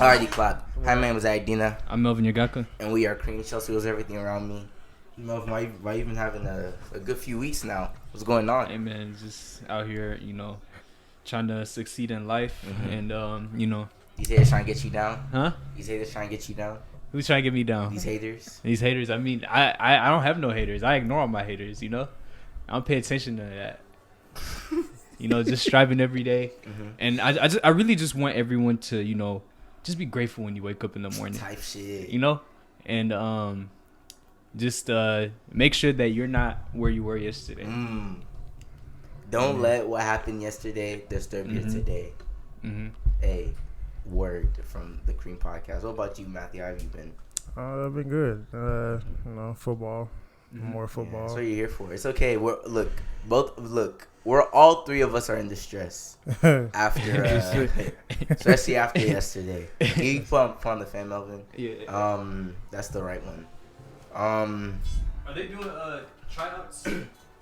already clapped. Hi, my name is Aidina. I'm Melvin Yagaka. And we are Cream. Chelsea was everything around me. Melvin, why you been having a good few weeks now? What's going on? Hey, man, just out here, trying to succeed in life. And, These haters trying to get you down? Huh? These haters trying to get you down? Who's trying to get me down? These haters? These haters. I mean, I don't have no haters. I ignore all my haters, I don't pay attention to that. Just striving every day. And I really just want everyone to, just be grateful when you wake up in the morning. Type shit. And just make sure that you're not where you were yesterday. Don't let what happened yesterday disturb you today. A word from the Cream Podcast. What about you, Matthew? How have you been? I've been good. Football. More football. Yeah, that's what you're here for. It's okay. We're all three of us are in distress after, especially after yesterday. Can you put on the fan, Melvin? Yeah. That's the right one. Are they doing tryouts?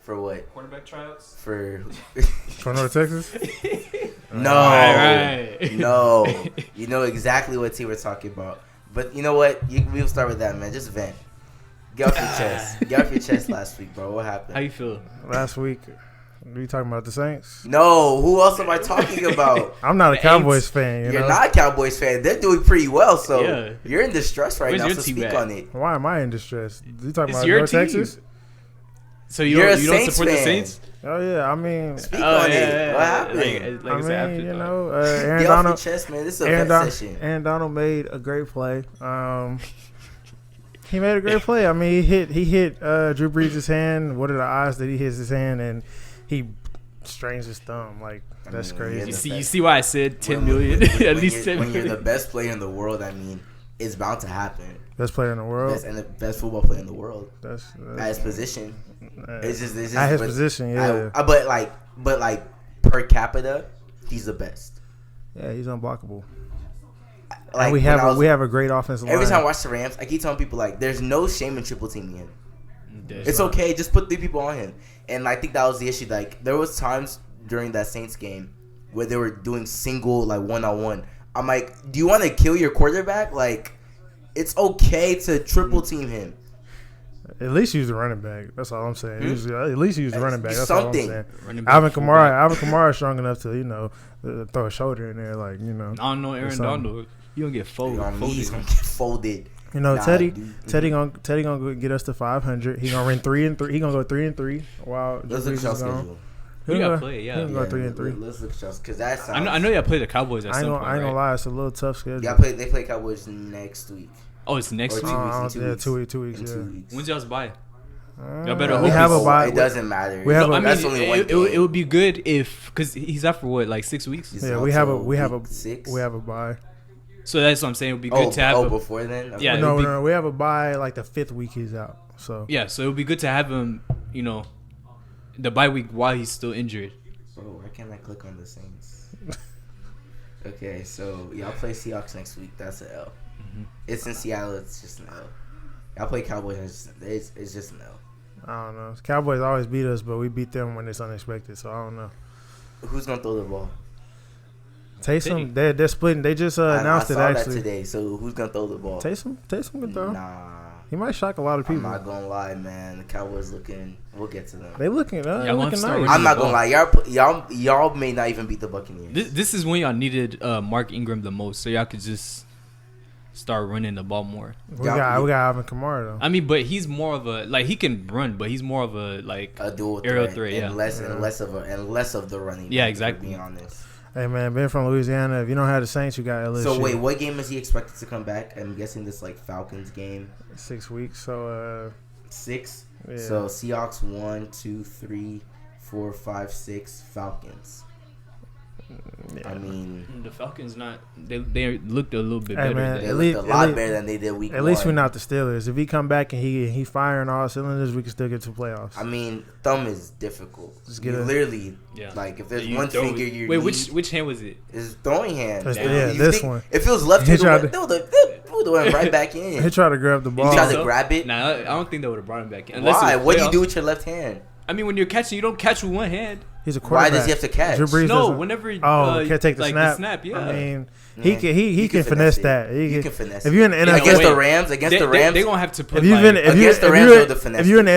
For what? Quarterback tryouts? For North Texas? No. Right. No. You know exactly what team we're talking about. But you know what? We'll start with that, man. Just vent. Get off your chest. Get off your chest last week, bro. What happened? How you feel? Last week. Are you talking about the Saints? No. Who else am I talking about? I'm not a Cowboys fan. You're not a Cowboys fan. They're doing pretty well, so Yeah. you're in distress right Where's now, your so team speak at? on it. Why am I in distress? You talking It's about your North team. Texas? So You're a you don't Saints support the fan. Saints? Oh, yeah. I mean, Speak on it. What happened? Like I said, after, Aaron Get off your Donald. chest, man. This is a vet session. Aaron Donald made a great play. He made a great play. I mean, he hit Drew Brees' hand. What are the odds that he hits his hand and he strains his thumb? Like, that's crazy. You see why I said 10 million? At least 10 when million. you're the best player in the world, I mean, it's bound to happen. Best player in the world. The best football player in the world. That's At his position. It's just at his position, yeah. But per capita, he's the best. Yeah, he's unblockable. Like, and we have a great offensive line. Every time I watch the Rams, I keep telling people, like, there's no shame in triple teaming him. It's not. okay. Just put 3 people on him. And I think that was the issue. Like, there was times during that Saints game where they were doing single, like, one-on-one. I'm like, do you want to kill your quarterback? Like, it's okay to triple team him. At least use the running back. That's all I'm saying. At least use the running back. That's something. all I'm saying. Alvin Kamara is strong enough to, throw a shoulder in there, like, I don't know Aaron Donald. You don't get folded. He's gonna get folded. Teddy gonna get us to 500. He gonna run 3-3. He gonna go 3-3 while Let's look at y'all's schedule. Who you gotta play? Yeah, he gonna go 3-3. Let's look at y'all's because that's. I know you gotta play the Cowboys at some point. I ain't gonna lie, it's a little tough schedule. They play Cowboys next week. Oh, it's next week. 2 weeks. 2 weeks. In 2 Yeah. weeks. When's y'all's bye? Y'all better We hope have a bye. It doesn't matter. That's only one it game. would be good if because he's out for what, like 6 weeks. It's Yeah, we have a 6. bye. So that's what I'm saying. It would be good to have. Before then. Yeah. No, we have a bye like the 5th week he's out. So Yeah, so it would be good to have him. The bye week while he's still injured. Bro, why can't I click on the Saints? Okay, so y'all play Seahawks next week. That's an L. It's in Seattle. It's just an L. Y'all play Cowboys. It's just an L. I don't know. Cowboys always beat us, but we beat them when it's unexpected. So I don't know. Who's gonna throw the ball? Taysom, they're splitting. They just announced I saw it actually that today. So who's gonna throw the ball? Taysom can throw. Nah, he might shock a lot of people. I'm not gonna lie, man. The Cowboys looking. We'll get to them. They looking. Y'all Looking start nice. running I'm not gonna lie. Y'all may not even beat the Buccaneers. This is when y'all needed Mark Ingram the most, so y'all could just start running the ball more. We got Alvin Kamara though. I mean, but he's more of a he can run, but he's more of a dual aerial threat, threat, and less of the running. Yeah, back, exactly. To be honest. Hey man, being from Louisiana, if you don't have the Saints, you got LSU. So wait, what game is he expected to come back? I'm guessing this Falcons game. 6 weeks. So 6. Yeah. So Seahawks 1, 2, 3, 4, 5, 6. Falcons. yeah. I mean, the Falcons they looked a little bit Hey, better. man, they at looked least- a lot at better than they did week 1. At least we're not the Steelers. If he come back and he firing all cylinders, we can still get to playoffs. I mean, thumb is difficult. Just get You a- literally, Yeah. like if there's You one throw finger it. you Wait, need, which hand was it? is throwing hand. That's Yeah. this one. If it was left He hand, tried they'll do it right back in. He tried to grab the You ball. tried so? to grab it. Nah, I don't think they would have brought him back in. Unless Why? it was What do you playoffs. do with your left hand? I mean, when you're catching, you don't catch with one hand. He's a quarterback. Why does he have to catch? Drew Brees No, doesn't- whenever can't take the like snap. the snap, yeah. I mean, Yeah. he can finesse that. He can finesse If you're in the NFL, against wait. the Rams, They're gonna have to put if you've been if against you the if Rams, you're, they'll the finesse if you're in the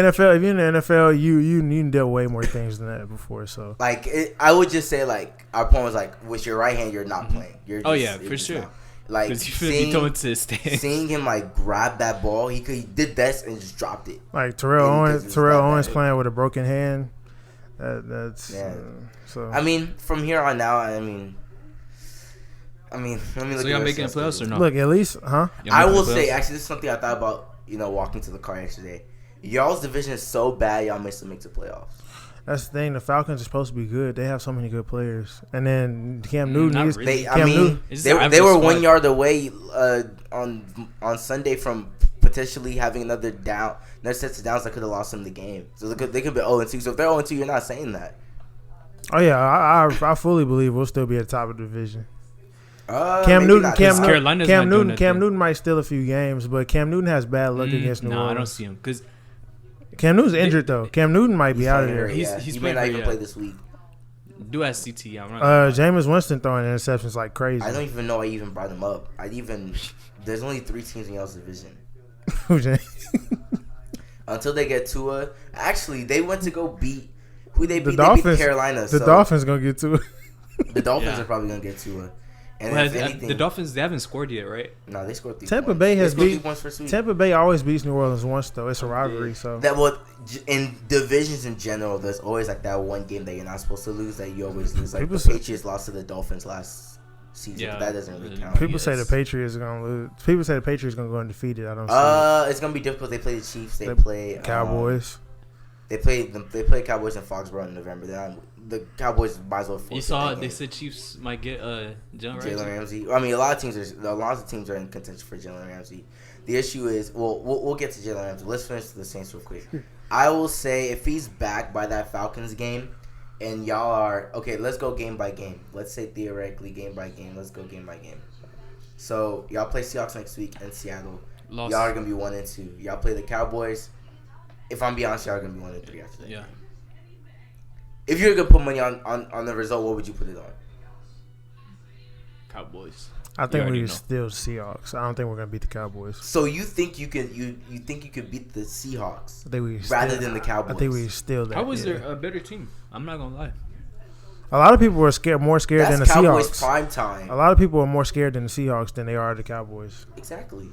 NFL, you dealt way more things than that before. So like I would just say like our point was like with your right hand, you're not playing. You're Oh, just, yeah, you're for just sure. not. Like because you feel be throwing to his stand. seeing him like grab that ball, he did this and just dropped it. like Terrell Yeah, Owens, because Terrell it's that Owens bad. playing with a broken hand. That's Yeah. so. I mean, from here on out, I mean, let me look. So at y'all the rest making of the the playoffs or schedule. no? Look, at least, huh? Y'all I making will the say, playoffs? actually, this is something I thought about. Walking to the car yesterday. Y'all's division is so bad, y'all missed to make the playoffs. That's the thing. The Falcons are supposed to be good. They have so many good players, and then Cam Newton. not He's, really. Cam Newton. It's They an were average 1 squad. yard away on Sunday from potentially having another sets of downs that could have lost them the game. So they could be 0-2. So if they're 0-2, you're not saying that. Oh yeah, I fully believe we'll still be at the top of the division. Cam Maybe Newton, not. Cam Newton, Carolina's Cam not doing Newton, Cam nothing. Newton might steal a few games, but Cam Newton has bad luck against New No, Orleans. I don't see him because Cam Newton's injured though. Cam Newton might be He's out of playing there. hurt, He's- yeah. he's He may playing not hurt, even yeah. play this week. do has CT. I'm not. Jameis Winston throwing interceptions like crazy. I don't even know I even brought him up. There's only 3 teams in y'all's division. Until they get Tua. Actually, they went to go beat who they The beat. Dolphins. They beat Carolina. The so Dolphins gonna get to it. The Dolphins Yeah. are probably gonna get Tua. And Well, if anything, the Dolphins, they haven't scored yet, right? no, they scored 3 Tampa points. Bay They has scored 3 beat- points first week. Tampa Bay always beats New Orleans once though. It's a rivalry, so That what in divisions in general, there's always like that one game that you're not supposed to lose that you always lose. Like People the say- Patriots lost to the Dolphins last season, Yeah, but that doesn't really really. count. people say the Yes. Patriots are gonna lose. People say the Patriots gonna go undefeated. I don't see It's gonna be difficult. They play the Chiefs. They They- play Cowboys. They play Cowboys in Foxborough in November. The Cowboys might as well. You saw they said Chiefs might get Jalen Jalen Ramsey. Ramsey. I mean, a lot of teams are in contention for Jalen Ramsey. The issue is, we'll get to Jalen Ramsey. Let's finish the Saints real quick. I will say if he's back by that Falcons game, and y'all are okay, let's go game by game. Let's say theoretically game by game. Let's go game by game. So y'all play Seahawks next week in Seattle. Lost. Y'all are gonna be 1-2. Y'all play the Cowboys. If I'm being honest, y'all are gonna be 1-3 after that. Yeah. game. If you're gonna put money on the result, what would you put it on? Cowboys. I You think already we know. still Seahawks. I don't think we're gonna beat the Cowboys. So you think you can you think you could beat the Seahawks I think we rather still, than the Cowboys? I think we still that. Cowboys yeah. are a better team. I'm not gonna lie. A lot of people were more scared That's than the Cowboys Seahawks. prime time. A lot of people are more scared than the Seahawks than they are the Cowboys. Exactly.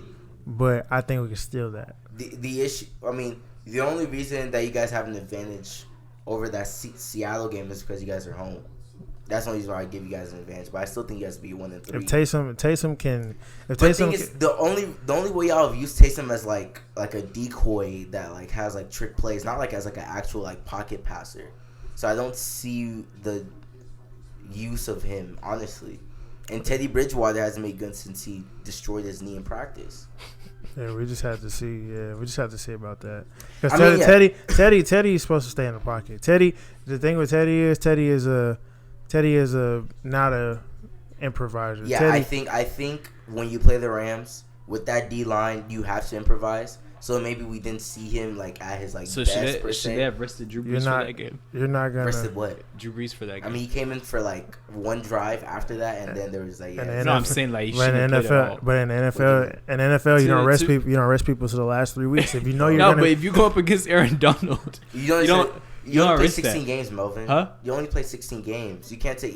But I think we can steal that. The issue. I mean, the only reason that you guys have an advantage over that Seattle game is because you guys are home. That's the only reason why I give you guys an advantage. But I still think you guys be 1-3. If Taysom can, But if the Taysom thing is, can, the only way y'all have used Taysom as like a decoy that like has like trick plays, not like as like an actual like pocket passer. So I don't see the use of him honestly. And Teddy Bridgewater hasn't made good since he destroyed his knee in practice. yeah, we just had to see. Yeah, we just have to see about that. Because I mean, yeah. Teddy is supposed to stay in the pocket. Teddy, the thing with Teddy is not a improviser. Yeah, Teddy, I think when you play the Rams with that D line, you have to improvise. So maybe we didn't see him like at his like So best should per they se. have rested Drew You're Brees not- for that game? you're not gonna. Rested what? Drew Brees for that game. I mean, he came in for like one drive after that, and then there was like, And yeah, then- no, I'm saying like he But should in have played at all. NFL, but in NFL, you To- don't rest to- people. You don't rest people to the last 3 weeks. If you know you're No, gonna, but if you go up against Aaron Donald, you don't. you don't- You you only don't play risk 16 that. games, Melvin. Huh? You only play 16 games. You can't take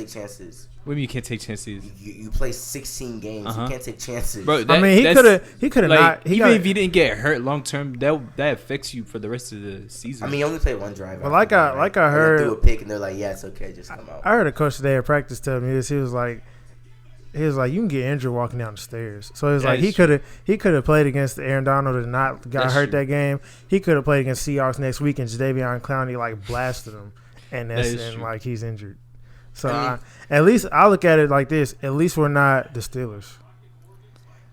chances. what do you mean you can't take chances? You play 16 games. Uh-huh. You can't take chances. Bro, I mean, he could have like, not. He even got, if he didn't get hurt long term, that affects you for the rest of the season. I mean, he only played one drive. Well, after like that, I right? heard- And they threw a pick, and they're like, "Yeah, it's okay, just come out." I heard a coach today at practice tell me this. He was like, you can get injured walking down the stairs. So it's That like is he could have played against Aaron Donald and not got That's hurt true. that game. He could have played against Seahawks next week and Jadeveon Clowney like blasted him, and That is and true. like he's injured. So I mean- at least I look at it like this. At least we're not the Steelers.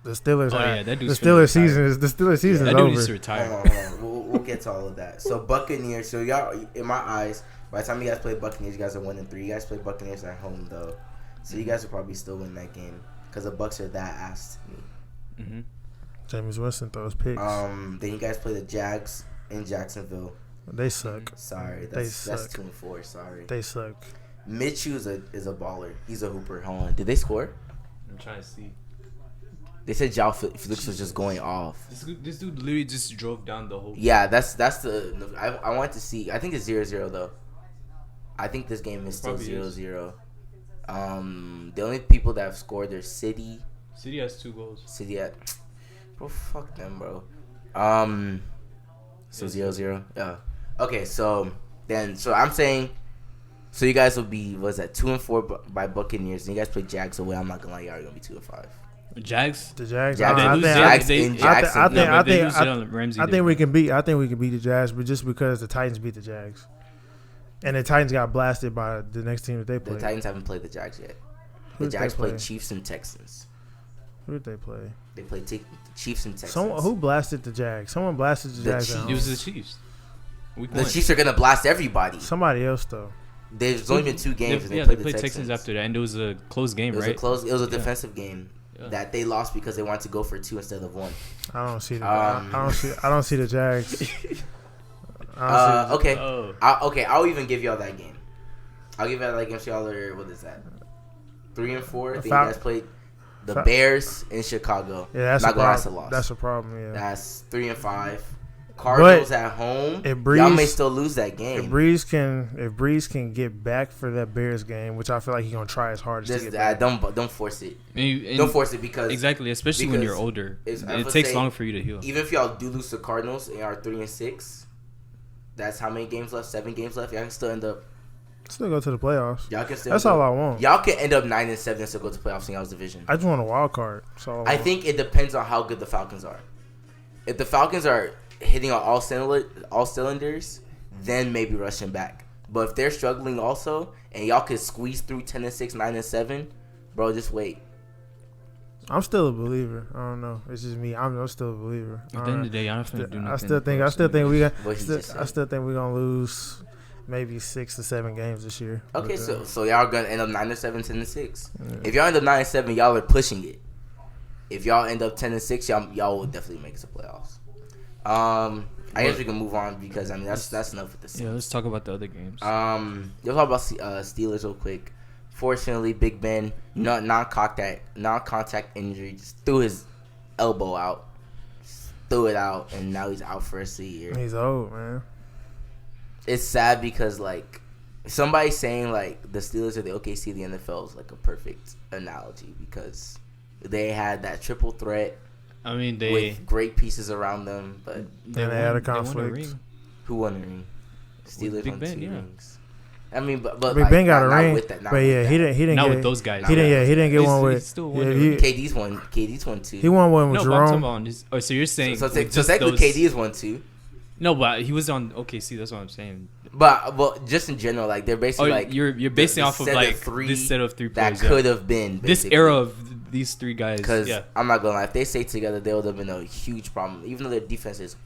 The Steelers. Oh, are, yeah, that the dude's Steelers finna season is that dude over. needs to retire. Hold on. We'll get to all of that. So Buccaneers. So y'all, in my eyes, by the time you guys play Buccaneers, you guys are 1-3. You guys play Buccaneers at home though, so you guys will probably still win that game because the Bucs are that ass to me. Mm-hmm. Jameis Winston throws picks. Then you guys play the Jags in Jacksonville. They suck. Sorry, They that's suck. 2-4. Sorry. They suck. Minshew is a baller. He's a hooper. Hold on. Did they score? I'm trying to see. They said João Felix was just going off. This dude literally just drove down the whole. Yeah, that's the. I want to see. I think it's 0-0 though. I think this game is still Probably 0-0. The only people that have scored are City. City has 2 goals. City at. Bro, fuck them, bro. So 0-0. Yeah. Okay, so I'm saying. So you guys will be 2-4 by Buccaneers, and you guys play Jags away. I'm not gonna lie, y'all are gonna be 2-5. Jags. The Jags. Jags, I Jags think- in Jackson. I think we can beat the Jags, but just because the Titans beat the Jags, and the Titans got blasted by the next team that they The played. Titans haven't played the Jags yet. Who The did Jags they play? played Chiefs and Texans. Who did they play? They played Chiefs and Texans. Someone who blasted the Jags. Someone blasted the Jags. at Chiefs. home. It was the Chiefs. Week The 1. Chiefs are gonna blast everybody. Somebody else though. There's only been 2 games. They and played the Texans after that, and it was a close game, It was right? It was a Yeah. defensive game Yeah. that they lost because they wanted to go for 2 instead of 1. I don't see the. Um, I don't see the Jags. I don't see Okay. Oh. I'll even give y'all that game. I'll give y'all that game. So y'all are, what is that? 3 and 4. I think you guys played the Bears in Chicago. Yeah, that's not a gonna last a problem. loss. That's a problem. Yeah. That's 3 and 5. Cardinals at home. if Y'all may Breeze- still lose that game. If Breeze can get back for that Bears game, which I feel like he's gonna try his hardest to Just, get back. don't force it. And Don't force it because exactly, especially when you're older, I it would takes say long for you to heal. even if y'all do lose to Cardinals and y'all are 3 and 6, that's how many games left? 7 games left. Y'all can still end up. Still go to the playoffs. Y'all can still. That's end all up, I want. Y'all can end up 9 and 7 and still go to playoffs in y'all's division. I just want a wild card. So I think it depends on how good the Falcons are. If the Falcons are hitting on all cylinders, then maybe rushing back. But if they're struggling also, and y'all could squeeze through 10 and 6, 9 and 7, bro, just wait. I'm still a believer. I don't know. It's just me. I'm still a believer. At the end of the day, y'all not finna do nothing. I still think we got. What he just said. I still think we're gonna lose maybe 6 to 7 games this year. Okay, But, so y'all gonna end up 9 and 7, 10 and 6. Yeah. If y'all end up 9 and 7, y'all are pushing it. If y'all end up 10 and 6, y'all will definitely make it to playoffs. I guess we can move on because I mean that's enough with this. Yeah, let's talk about the other games. Let's talk about Steelers real quick. Fortunately, Big Ben, non-contact injury, just threw his elbow out, threw it out, and now he's out for the rest of the year. He's old, man. It's sad because like somebody saying like the Steelers are the OKC of the NFL is like a perfect analogy because they had that triple threat. I mean, with great pieces around them, but They had a conflict. Who won the ring? Steelers Big won Ben, 2 yeah. rings. I mean, but Big like, Ben got not a ring, with that, not but with yeah, that. he didn't not get. with those guys. He didn't get one He with. still won Yeah, the he, ring. KD's won 2. he won one with No, but I'm talking Jerome. about just. Oh, so you're saying So with just technically those- KD is 1 2. No, but he was on OKC. That's what I'm saying. But just in general, like they're Oh, basically like you're basing the off of set like three this set of 3 that players. Yeah. could have been This basically. era of these 3 guys. Because Yeah. I'm not gonna lie, if they stayed together, they would have been a huge problem. Even though their defense is.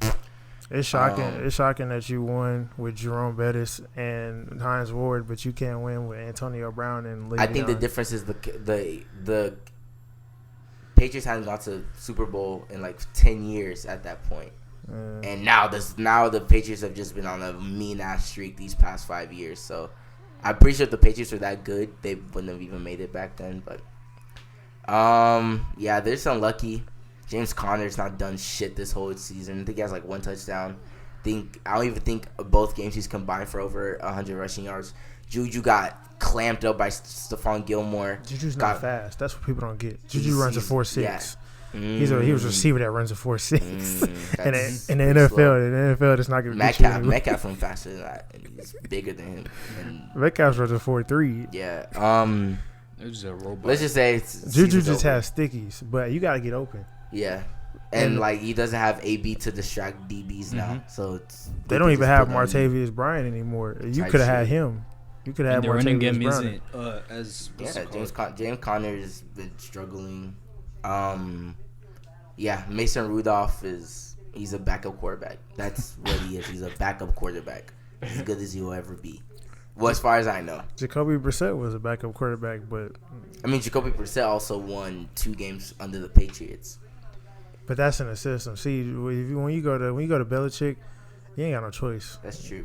It's shocking. It's shocking that you won with Jerome Bettis and Hines Ward, but you can't win with Antonio Brown and Le'Veon. I think the difference is the Patriots hadn't gone to Super Bowl in like 10 years at that point. And now the Patriots have just been on a mean ass streak these past 5 years. So I'm pretty sure if the Patriots were that good, they wouldn't have even made it back then. But yeah, they're just unlucky. James Conner's not done shit this whole season. I think he has like 1 touchdown. I don't even think both games he's combined for over 100 rushing yards. Juju got clamped up by Stephon Gilmore. Juju's not fast. That's what people don't get. Juju He's- runs a he's- 4.6. yeah. He was a receiver that runs a 4.6. And That's in the pretty NFL, slow. that's not going to get you anywhere. Metcalf runs faster than that. And he's bigger than him. And Metcalf runs a 4.3. yeah. It was a robot. Let's just say Juju season's just over. has stickies, but you got to get open. Yeah. And And- like he doesn't have AB to distract DBs now, so it's, They don't even have put on- Martavius Bryant anymore. You Type could have had shit. him. You could have and had the running game Martavius isn't Bryant. as Yeah, James Conner's been struggling. Yeah, Mason Rudolph he's a backup quarterback. That's what he is. He's a backup quarterback. As good as he will ever be. Well, as far as I know. Jacoby Brissett was a backup quarterback, but Jacoby Brissett also won 2 games under the Patriots. that's in the system. See, when you go to Belichick, He ain't got no choice. That's true.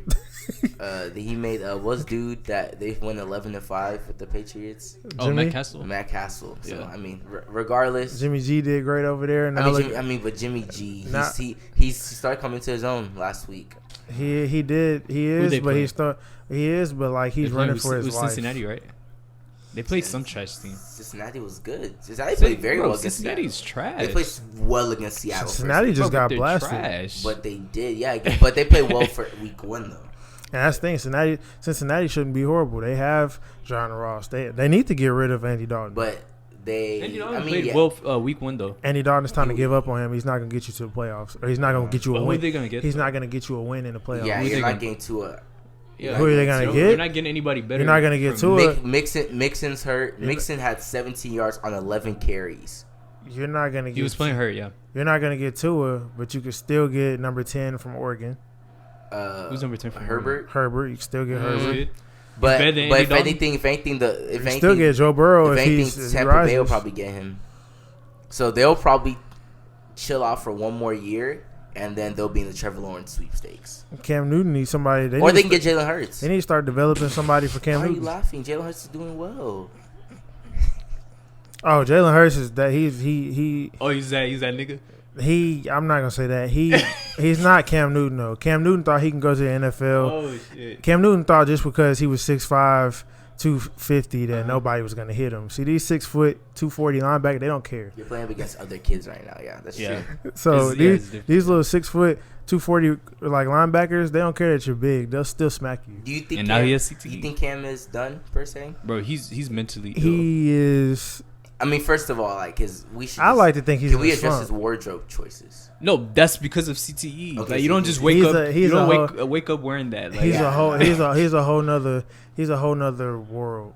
He made what's dude that they won 11-5 with the Patriots? Oh, Jimmy? Matt Castle. Matt Castle. So Yeah. I mean, regardless. Jimmy G did great over there. Now But Jimmy G, Nah. he started coming to his own last week. he did. He Who is, they but like he's They running played for his with life. Cincinnati, right? They played some trash team. Cincinnati was good. Cincinnati played very well against Cincinnati's Seattle. trash. They played well against Seattle. Cincinnati first. just Bro, but got they're blasted. trash. But they did, yeah. But they played well for week 1 though. And that's the thing. Cincinnati shouldn't be horrible. They have John Ross. They need to get rid of Andy Dalton. But they, And you know, I mean, played yeah. well week 1 though. Andy Dalton, it's time to give up on him. He's not gonna get you to the playoffs, or he's not gonna get you a Who are win. they gonna get? He's though? not gonna get you a win in the playoffs. Yeah, Who you're they not gonna- getting to a. Yeah. Who are they gonna So get? You're not getting anybody better. You're not gonna get from- to it. Mixon's hurt. Mixon had 17 yards on 11 carries. You're not gonna get. He was playing hurt, yeah. You're not gonna get Tua, but you could still get number 10 from Oregon, Who's number 10 for Herbert. Herbert. You can still get Oh, Herbert. shit. But better than but Andy if Dalton? anything, You can still get Joe Burrow if anything, he's Tampa Bay will rises. probably get him. So they'll probably chill out for one more year, and then they'll be in the Trevor Lawrence sweepstakes. Cam Newton needs somebody. Or they can get Jalen Hurts. They need to start developing somebody for Cam Why are you Newton. laughing? Jalen Hurts is doing well. Oh, Jalen Hurts is that he. Oh, he's that nigga. I'm not gonna say that. He's not Cam Newton though. Cam Newton thought he can go to the NFL. Oh shit. Cam Newton thought just because he was 6'5", 250 that nobody was gonna hit him. See these 6 foot 240 linebackers, they don't care. You're playing up against other kids right now. Yeah, that's Yeah. true. So It's different. these little 6 foot 240 like linebackers, they don't care that you're big. They'll still smack you. Do you think? And Cam, now he has CTE. You think Cam is done per se? Bro, he's mentally ill. He is. I mean, first of all, like we should. I like to think he's. Can in we a address slump. his wardrobe choices? No, that's because of CTE. Okay, Like you don't CTE. just wake He's up. a- he's You don't a wake up wearing that. Like, He's Yeah. a whole. He's a whole nother world.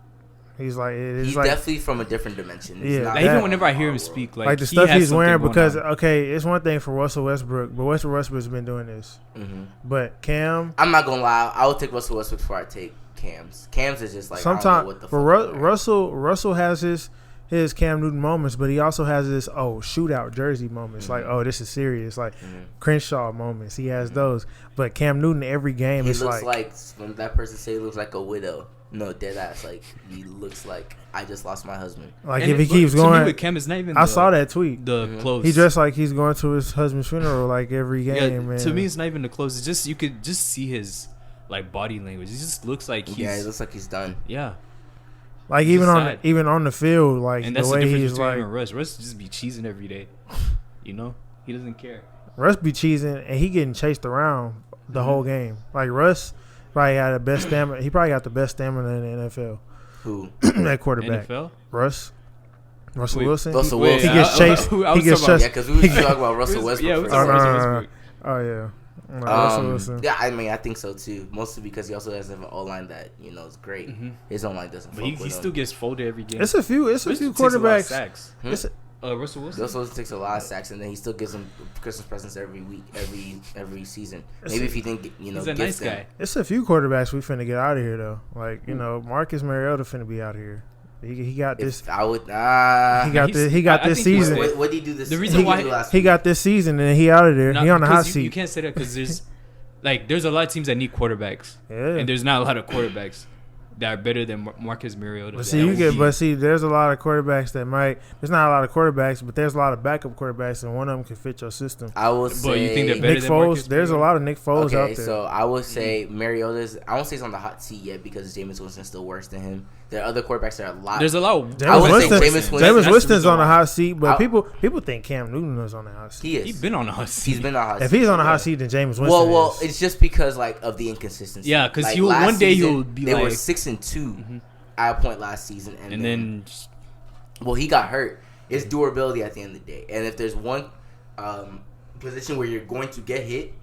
He's like it's He's like definitely from a different dimension. It's Yeah, not like, even that- whenever I hear him our speak, world. like the he stuff has he's something wearing going because on. okay, it's one thing for Russell Westbrook, but Russell Westbrook's been doing this. But Cam, I'm not gonna lie. I would take Russell Westbrook before I take Cam's. Cam's is just like I don't know sometimes what the for fuck they're wearing. Russell has his Cam Newton moments, but he also has this shootout jersey moments. Like this is serious. Like Crenshaw moments. He has those. But Cam Newton every game He is looks like when that person say he looks like a widow. No, dead ass. Like he looks like I just lost my husband. like And if he it- keeps to me going. with Cam, it's not even I saw that tweet. the clothes. He dressed like he's going to his husband's funeral like every game. Yeah, man. to me, it's not even the clothes. It's just you could just see his like body language. He just looks like he's Yeah, it looks like he's done. yeah. like he's even sad. on the field, like And the that's the way difference he's between like him and Russ. Russ just be cheesing every day. You know, he doesn't care. Russ be cheesing and he getting chased around the whole game. Like Russ probably had the best stamina. He probably got the best stamina in the NFL. Who? That quarterback, NFL. Russell Wait, Wilson. Russell Wait, Wilson. He gets chased. I He was gets talking about- chased. Yeah, because we was talking about Russell Westbrook. Yeah, for we a talking second. about no, no, Westbrook. Oh yeah, no, Russell Wilson. Yeah, I mean, I think so too. Mostly because he also has an O line that is great. His O line doesn't. But fuck he with still him. gets folded every game. It's a few Russell takes a lot of quarterbacks. sacks. It's a- Russell Wilson. He also takes a lot of sacks, and then he still gives him Christmas presents every week, every season. Maybe if you think He's a gift nice them. guy. It's a few quarterbacks we finna get out of here though. Like Hmm. Marcus Mariota finna be out here. He got this. If I would, He got he's- this. He got I this think he's- season. what did he do this? The reason why He got this season and he out of there. Not- He on the hot because seat. You can't say that because there's there's a lot of teams that need quarterbacks, Yeah. and there's not a lot of quarterbacks that are better than Marcus Mariota. But that see, will be- there's a lot of quarterbacks that might. There's not a lot of quarterbacks, but there's a lot of backup quarterbacks, and one of them can fit your system. I will say. But you think they're better Nick than Foles, Marcus there's a Mariota? lot of Nick Foles Okay, out there. so I would say Mariota's. I won't say he's on the hot seat yet because Jameis Winston's still worse than him. There are other quarterbacks that are a lot. There's a lot. Of, I would say Winston- Jameis That's Winston- Jameis the Winston's reason on the why. hot seat, but I- people think Cam Newton is on the hot seat. He is. He's been on a hot seat. He's been on the hot If seat. he's on the hot seat, then Jameis Winston. Well, is. it's just because of the inconsistency. Yeah, 'cause Like, he will- last one day season, he'll be they were like- 6-2 at a point last season, and then well, he got hurt. It's durability at the end of the day, and if there's one position where you're going to get hit,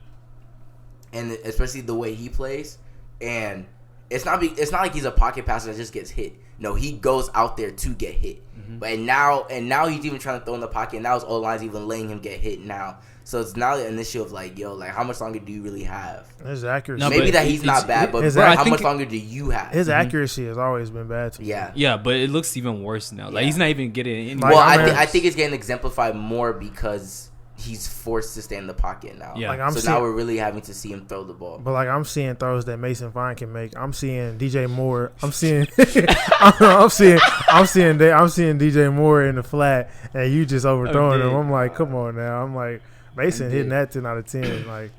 and especially the way he plays, and it's not like he's a pocket passer that just gets hit. No, he goes out there to get hit. But now he's even trying to throw in the pocket. And now his O-line's even letting him get hit now. So it's now an issue of how much longer do you really have? his accuracy, No, Maybe but that he's not bad, but his bro, ac- how I think much longer do you have? his accuracy has always been bad to me. Yeah. yeah, but it looks even worse now. Like Yeah. he's not even getting any. Like, Well, I'm I think it's getting exemplified more because he's forced to stay in the pocket now. Yeah. Like now we're really having to see him throw the ball. But like I'm seeing throws that Mason Vine can make. I'm seeing DJ Moore. I'm seeing I'm seeing DJ Moore in the flat, and you just overthrowing him. I'm like, come on now. I'm like, Mason hitting that 10 out of 10. Like,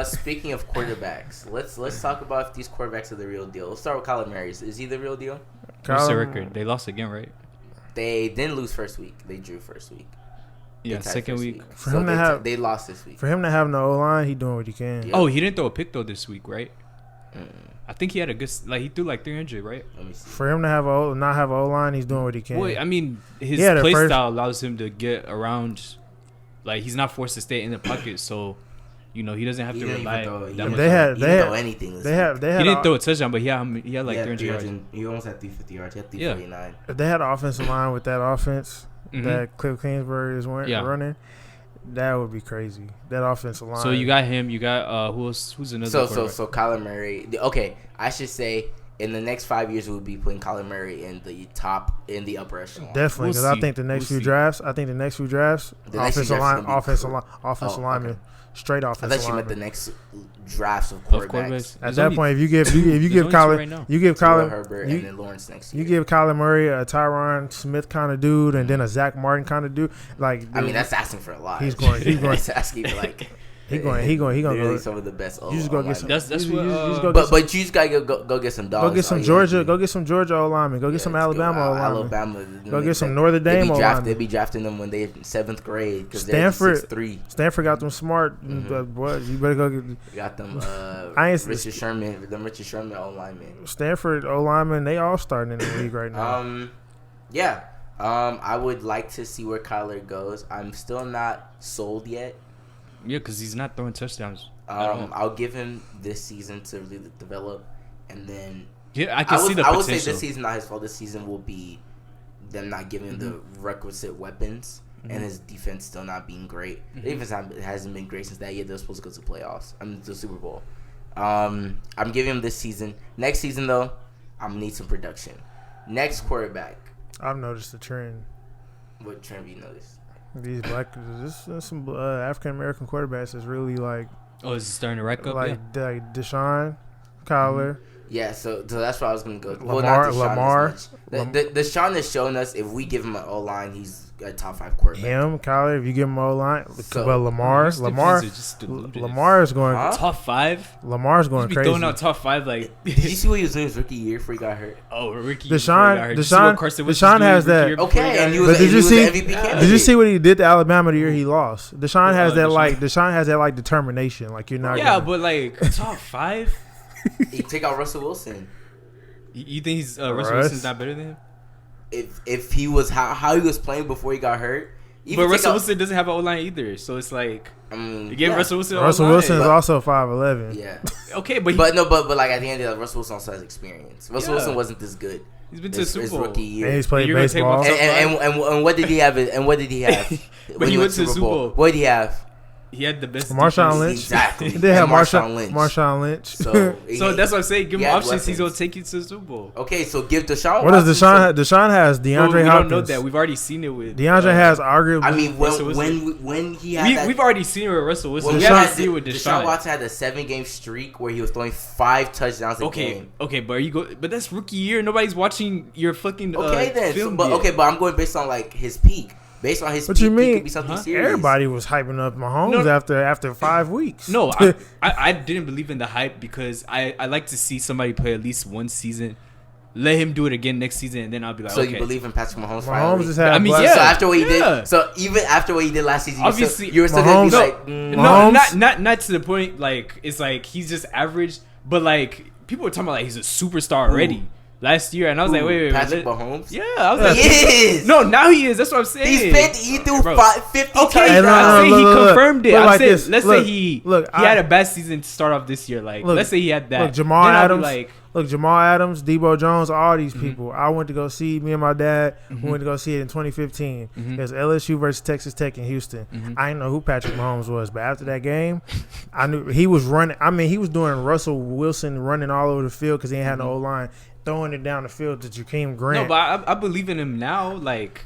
speaking of quarterbacks, let's talk about if these quarterbacks are the real deal. Let's start with Kyler Murray. Is he the real deal? What's the record? They lost again, right? They didn't lose first week. They drew first week. Yeah, second week. For him to have, they lost this week. For him to have no O-line, he doing what he can. Yeah. Oh, he didn't throw a pick though this week, right? I think he had a good, like he threw like 300, right? Let me see. For him to not have O-line, he's doing what he can. Well, I mean, his play style allows him to get around. Like he's not forced to stay in the pocket, so he doesn't have to rely that much. They had anything. They had. He didn't throw a touchdown, but he had like 300 yards. He almost had 350 yards. He had 349. If they had an offensive line with that offense that Cliff Kingsbury is running, that would be crazy. That offensive line. So you got him. You got who's another? So Kyler Murray. Okay, I should say in the next 5 years we'll be putting Kyler Murray in the upper echelon. Definitely, because I think the next few drafts, offensive lineman. Straight offensive. I thought you meant the next drafts of quarterbacks. At that point, if you give Kyler Herbert and then Lawrence next year. You give Kyler Murray a Tyron Smith kind of dude, and then a Zach Martin kind of dude. Like, I mean, that's asking for a lot. He's going. That's asking for like. He going go some of the best. You just go get some. That's what. But you just gotta go get some dogs. Go get some Georgia. Go get some Georgia O linemen. Go get some Alabama O linemen. Go get some Notre Dame O linemen. They be drafting them when they're in 7th grade because they're 6'3". Stanford got them smart. Boys, you better go get. Got them. Richard Sherman O linemen. Stanford O linemen. They all starting in the league right now. Yeah. I would like to see where Kyler goes. I'm still not sold yet. Yeah, because he's not throwing touchdowns. I'll give him this season to really develop, and then I can see the potential. I would say this season not his fault. This season will be them not giving him the requisite weapons, and his defense still not being great. The defense hasn't been great since that year they were supposed to go to the playoffs. The Super Bowl. I'm giving him this season. Next season though, I'm gonna need some production. Next quarterback. I've noticed a trend. What trend have you noticed? These some African American quarterbacks is really like. Oh, is it starting to rack up? Like Deshaun, Kyler. Yeah, so that's where I was gonna go. Lamar. Deshaun has shown us if we give him an O line, he's a top 5 quarterback. Kyler, if you give him O line, but Lamar is going top 5. Lamar's going crazy. Throwing out top 5 like. Did you see what he was doing his rookie year before he got hurt? Oh, rookie. Deshaun has that. Okay, and he was the MVP candidate. Did you see what he did to Alabama the year he lost? Deshaun has that determination. Like you're not. Yeah, but like top 5. You take out Russell Wilson. You think Russell Wilson's not better than him? If he was how he was playing before he got hurt. But Russell Wilson doesn't have an O-line either, so it's like you give Russell Wilson. Russell Wilson is also 5'11". Yeah. Okay, but like at the end of that, Russell Wilson also has experience. Russell Wilson wasn't this good. He's been to the Super Bowl. Rookie year. And he's played baseball. And what did he have? And what did he have? But he went to the Super Bowl. What did he have? He had the best. Marshawn Lynch. Exactly. They have Marshawn Lynch. Marshawn Lynch. So that's what I'm saying. Give him options. He's gonna take you to the Super Bowl. Okay, so give Deshaun. What does Deshaun? Deshaun has DeAndre Hopkins. We don't know that. We've already seen it with DeAndre has arguably. I mean, when he had we've already seen it with Russell Wilson. We haven't seen it with Deshaun Watson had a 7-game streak where he was throwing 5 touchdowns a game. Okay, but that's rookie year. Nobody's watching your fucking film. But I'm going based on like his peak. Based on his what you mean? Could be something serious. Everybody was hyping up Mahomes after 5 weeks. No, I didn't believe in the hype because I like to see somebody play at least one season. Let him do it again next season, and then I'll be like, so okay. you believe in Patrick Mahomes? Mahomes has had. So after what he did, so even after what he did last season, obviously you were still gonna be like, no, not to the point. Like it's like he's just average, but like people were talking about like he's a superstar already. Last year, and I was like, wait, Patrick Mahomes? Yeah, I was like, he is. No, now he is. That's what I'm saying. He threw 50 touchdowns. I'm saying he confirmed it. I'm saying, let's say he had a bad season to start off this year. Like, let's say he had that. Look, Jamal Adams, Debo Jones, all these people. I went to go see. Me and my dad went to go see it in 2015. It was LSU versus Texas Tech in Houston. I didn't know who Patrick Mahomes was, but after that game, I knew he was running. I mean, he was doing Russell Wilson running all over the field because he had no O line. Throwing it down the field to Jakeem Grant. No, but I believe in him now. Like,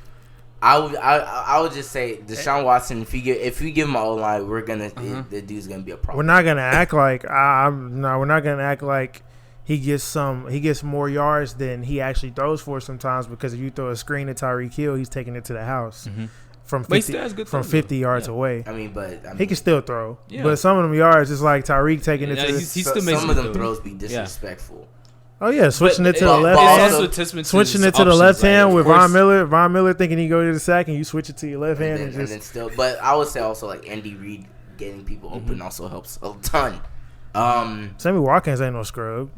I would just say Deshaun Watson. If we give him an O-line, we're gonna the dude's gonna be a problem. We're not gonna act like we're not gonna act like he gets more yards than he actually throws for sometimes, because if you throw a screen to Tyreek Hill, he's taking it to the house from 50 yards away. I mean, he can still throw, but some of them yards it's like Tyreek taking it to the. Some of them throws be disrespectful. Oh yeah, switching it to the left hand. Switching it to the left hand with Von Miller. Von Miller thinking he go to the sack, and you switch it to your left hand, and then still. But I would say also like Andy Reid getting people open also helps a ton. Sammy Watkins ain't no scrub.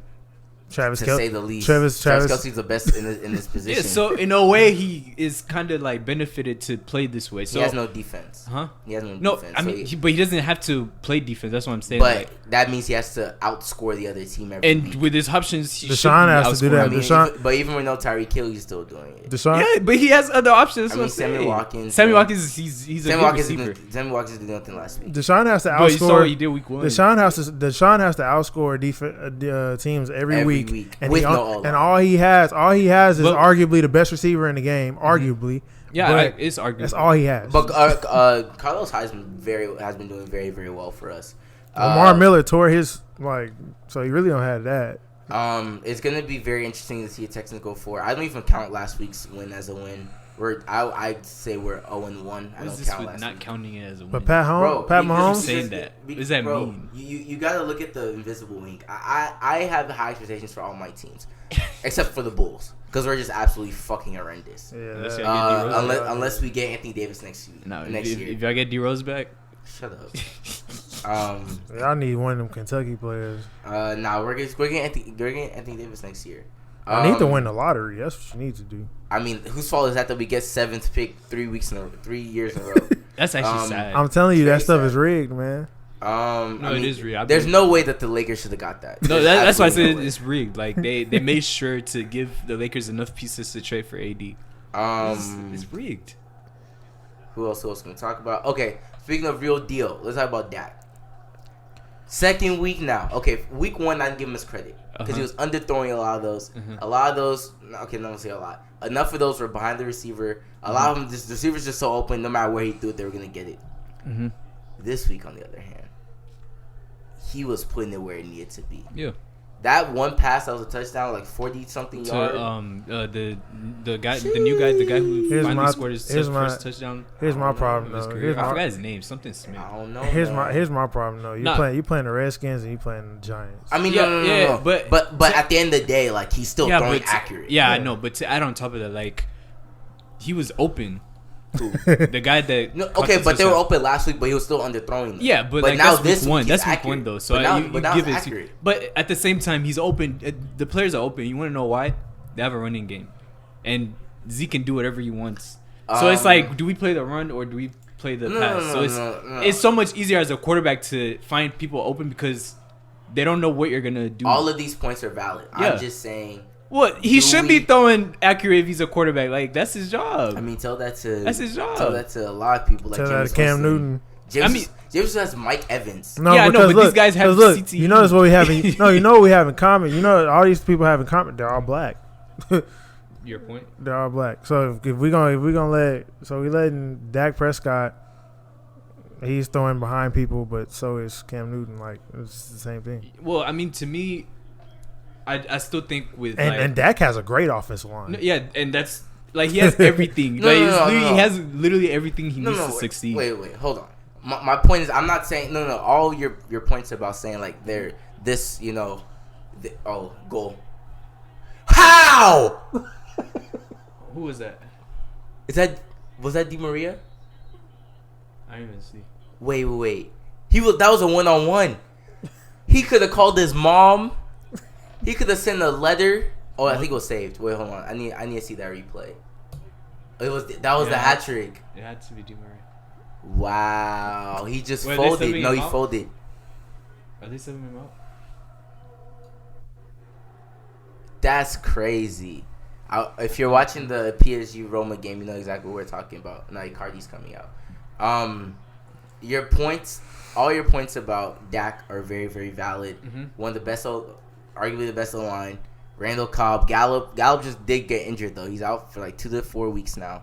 Travis to Kelce, say the least. Travis Kelce's the best in this position. Yeah, so in a way, he is kind of like benefited to play this way. So he has no defense. Huh? He has no defense. I mean, but he doesn't have to play defense. That's what I'm saying. But that means he has to outscore the other team every week. And with his options, he Deshaun has to do that. I mean, but even with no Tyreek Hill, he's still doing it. Yeah, but he has other options. I mean, Sammy Watkins. Sammy Watkins, he's a good receiver. Sammy Watkins did nothing last week. Deshaun has to outscore. But you saw what he did week 1. Deshaun has to outscore teams every week. And all he has is arguably the best receiver in the game. Arguably, it's arguably. That's all he has. But Carlos has been doing very, very well for us. Lamar Miller tore his so he really don't have that. It's gonna be very interesting to see a Texans go forward. I don't even count last week's win as a win. I'd say we're 0-1. I don't count last not week. counting it as a win. But Pat Mahomes saying that. What does that mean? You gotta look at the invisible wing. I have high expectations for all my teams, except for the Bulls, because we're just absolutely fucking horrendous. Yeah, unless we get Anthony Davis next year. If y'all get D-Rose back, shut up. Y'all need one of them Kentucky players. We're getting Anthony Davis next year. I need to win the lottery. That's what you need to do. I mean, whose fault is that we get 7th pick 3 years in a row? That's actually sad. I'm telling you, that stuff is rigged, man. It is rigged. There's no way that the Lakers should have got that. No, that's why I said it's rigged. Like they made sure to give the Lakers enough pieces to trade for AD. It's rigged. Who else can we talk about? Okay, speaking of real deal, let's talk about Dak. Second week now. Okay, week 1, I didn't give him his credit because he was underthrowing a lot of those. A lot of those. Okay, not say a lot. Enough of those were behind the receiver. A lot of them, the receiver's just so open. No matter where he threw it, they were gonna get it. This week, on the other hand, he was putting it where it needed to be. Yeah. That one pass that was a touchdown, like 40-something yards. The new guy who finally scored his first touchdown. Here's my problem though. I forgot his name. Something Smith. I don't know. Here's my problem though. You playing the Redskins and you playing the Giants. I mean, no. But at the end of the day, like he's still throwing accurate. Yeah, I know. But to add on top of that, like he was open. The guy that but they were open last week, but he was still underthrowing them. Yeah, but like, now that's this week 1. That's accurate. week 1 though. So now you give it accurate. But at the same time, he's open. The players are open. You want to know why? They have a running game, and Zeke can do whatever he wants. So it's like, do we play the run or do we play the pass? It's so much easier as a quarterback to find people open because they don't know what you're gonna do. All of these points are valid. Yeah. I'm just saying. Well, he should be throwing accurate if he's a quarterback. Like, that's his job. I mean, that's his job. Tell that to a lot of people. Like tell that to Cam Newton. James has Mike Evans. No, but these guys have CTE. You notice what we have. You know what we have in common. You know, all these people have in common. They're all black. Your point. They're all black. So if we letting Dak Prescott. He's throwing behind people, but so is Cam Newton. Like, it's the same thing. Well, I mean, to me, I still think with and Dak has a great offensive line. Yeah, and that's like he has everything. He has literally everything he needs to succeed. Wait, hold on. My point is, I'm not saying all your points about saying like they're this, goal. How? Who was that? Was that Di Maria? I didn't even see. Wait. That was a 1-on-1. He could have called his mom. He could have sent a letter. Oh, I think it was saved. Wait, hold on. I need to see that replay. That was the hat trick. It had to be Di Maria. Wow, he just folded. No, he folded. Are they subbing him out? That's crazy. If you're watching the PSG Roma game, you know exactly what we're talking about. Now Icardi's coming out. Your points, all your points about Dak are very, very valid. One of the best, arguably the best of the line. Randall Cobb, Gallup just did get injured though. He's out for like 2 to 4 weeks now.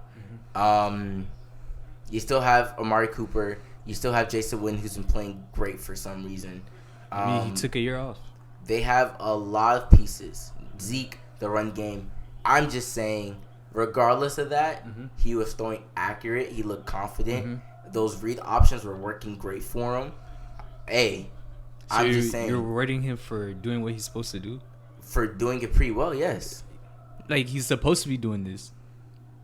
You still have Amari Cooper. You still have Jason Witten, who's been playing great for some reason. I mean, he took a year off. They have a lot of pieces. Zeke, the run game. I'm just saying, regardless of that, he was throwing accurate. He looked confident. Those read options were working great for him. Hey, So I'm just saying. You're rewarding him for doing what he's supposed to do? For doing it pretty well, yes. Like, he's supposed to be doing this.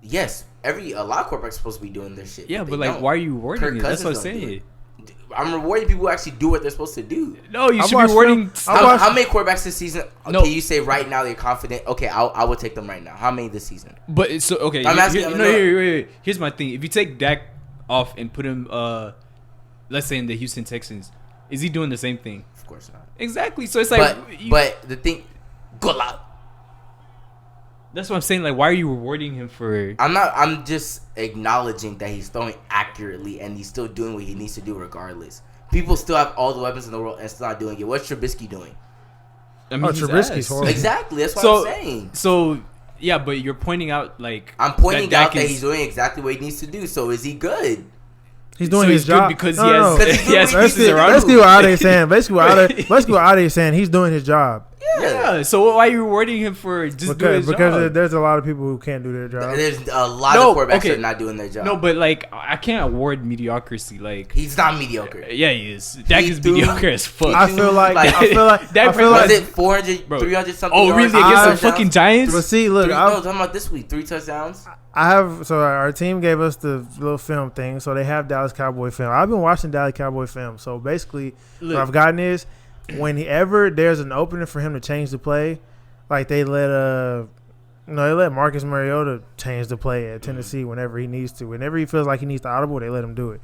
Yes. A lot of quarterbacks supposed to be doing their shit. Yeah, they but, like, don't. why are you rewarding Kirk it? That's what I'm Cousins don't do saying. it. I'm rewarding people who actually do what they're supposed to do. No, you I should be watched rewarding... How many quarterbacks this season? No. Okay, you say right now they're confident. Okay, I will take them right now. How many this season? But, it's so, okay. I'm asking- Wait. Here's my thing. If you take Dak off and put him, let's say, in the Houston Texans, is he doing the same thing? Of course not. Exactly. So, it's like... But the thing... Good luck. That's what I'm saying. Like, why are you rewarding him for... I'm just acknowledging that he's throwing accurately and he's still doing what he needs to do regardless. People still have all the weapons in the world and still not doing it. What's Trubisky doing? I mean, he's Trubisky's ass. horrible. Exactly. That's what So- I'm saying. So, yeah, but you're pointing out, like... I'm pointing Dak out that is- he's doing exactly what he needs to do. So is he good? He's doing So his he's good job because No, he no, has... no. Because he's he has doing- pieces around Basically him. what Ade's saying. Basically what Ade's saying. He's doing his job Yeah, so why are you rewarding him for just doing his because job? there's a lot of people who can't do their job. There's a lot No, of quarterbacks okay. that are not doing their job. No, but like I can't award mediocrity. Like, He's not mediocre. yeah, he is. Dak He is threw- mediocre as fuck. I feel like Dak Was it 400, Bro. 300 something Oh, really? yards? Against the touchdowns? fucking Giants? But see, look, No, I'm talking about this week. 3 touchdowns. I have so our team gave us the little film thing, so they have Dallas Cowboy film. I've been watching Dallas Cowboy film, so basically Look. what I've gotten is whenever there's an opening for him to change the play, like they let Marcus Mariota change the play at Tennessee whenever he needs to. Whenever he feels like he needs to audible, they let him do it.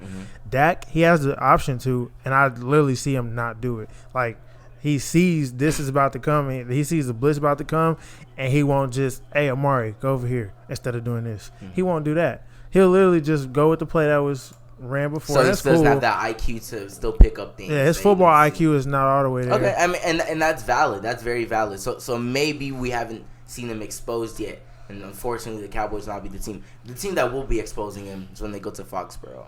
Dak, he has the option to, and I literally see him not do it. Like he sees this is about to come, and he sees the blitz about to come, and he won't just, hey Amari, go over here instead of doing this. He won't do that. He'll literally just go with the play that was ran before. So he That's still doesn't cool. have that IQ to still pick up things. Yeah, his that he football needs to. IQ is not all the way there. Okay, I mean, and that's valid. That's very valid. So maybe we haven't seen him exposed yet, and unfortunately, the Cowboys will not be the team. The team that will be exposing him is when they go to Foxborough.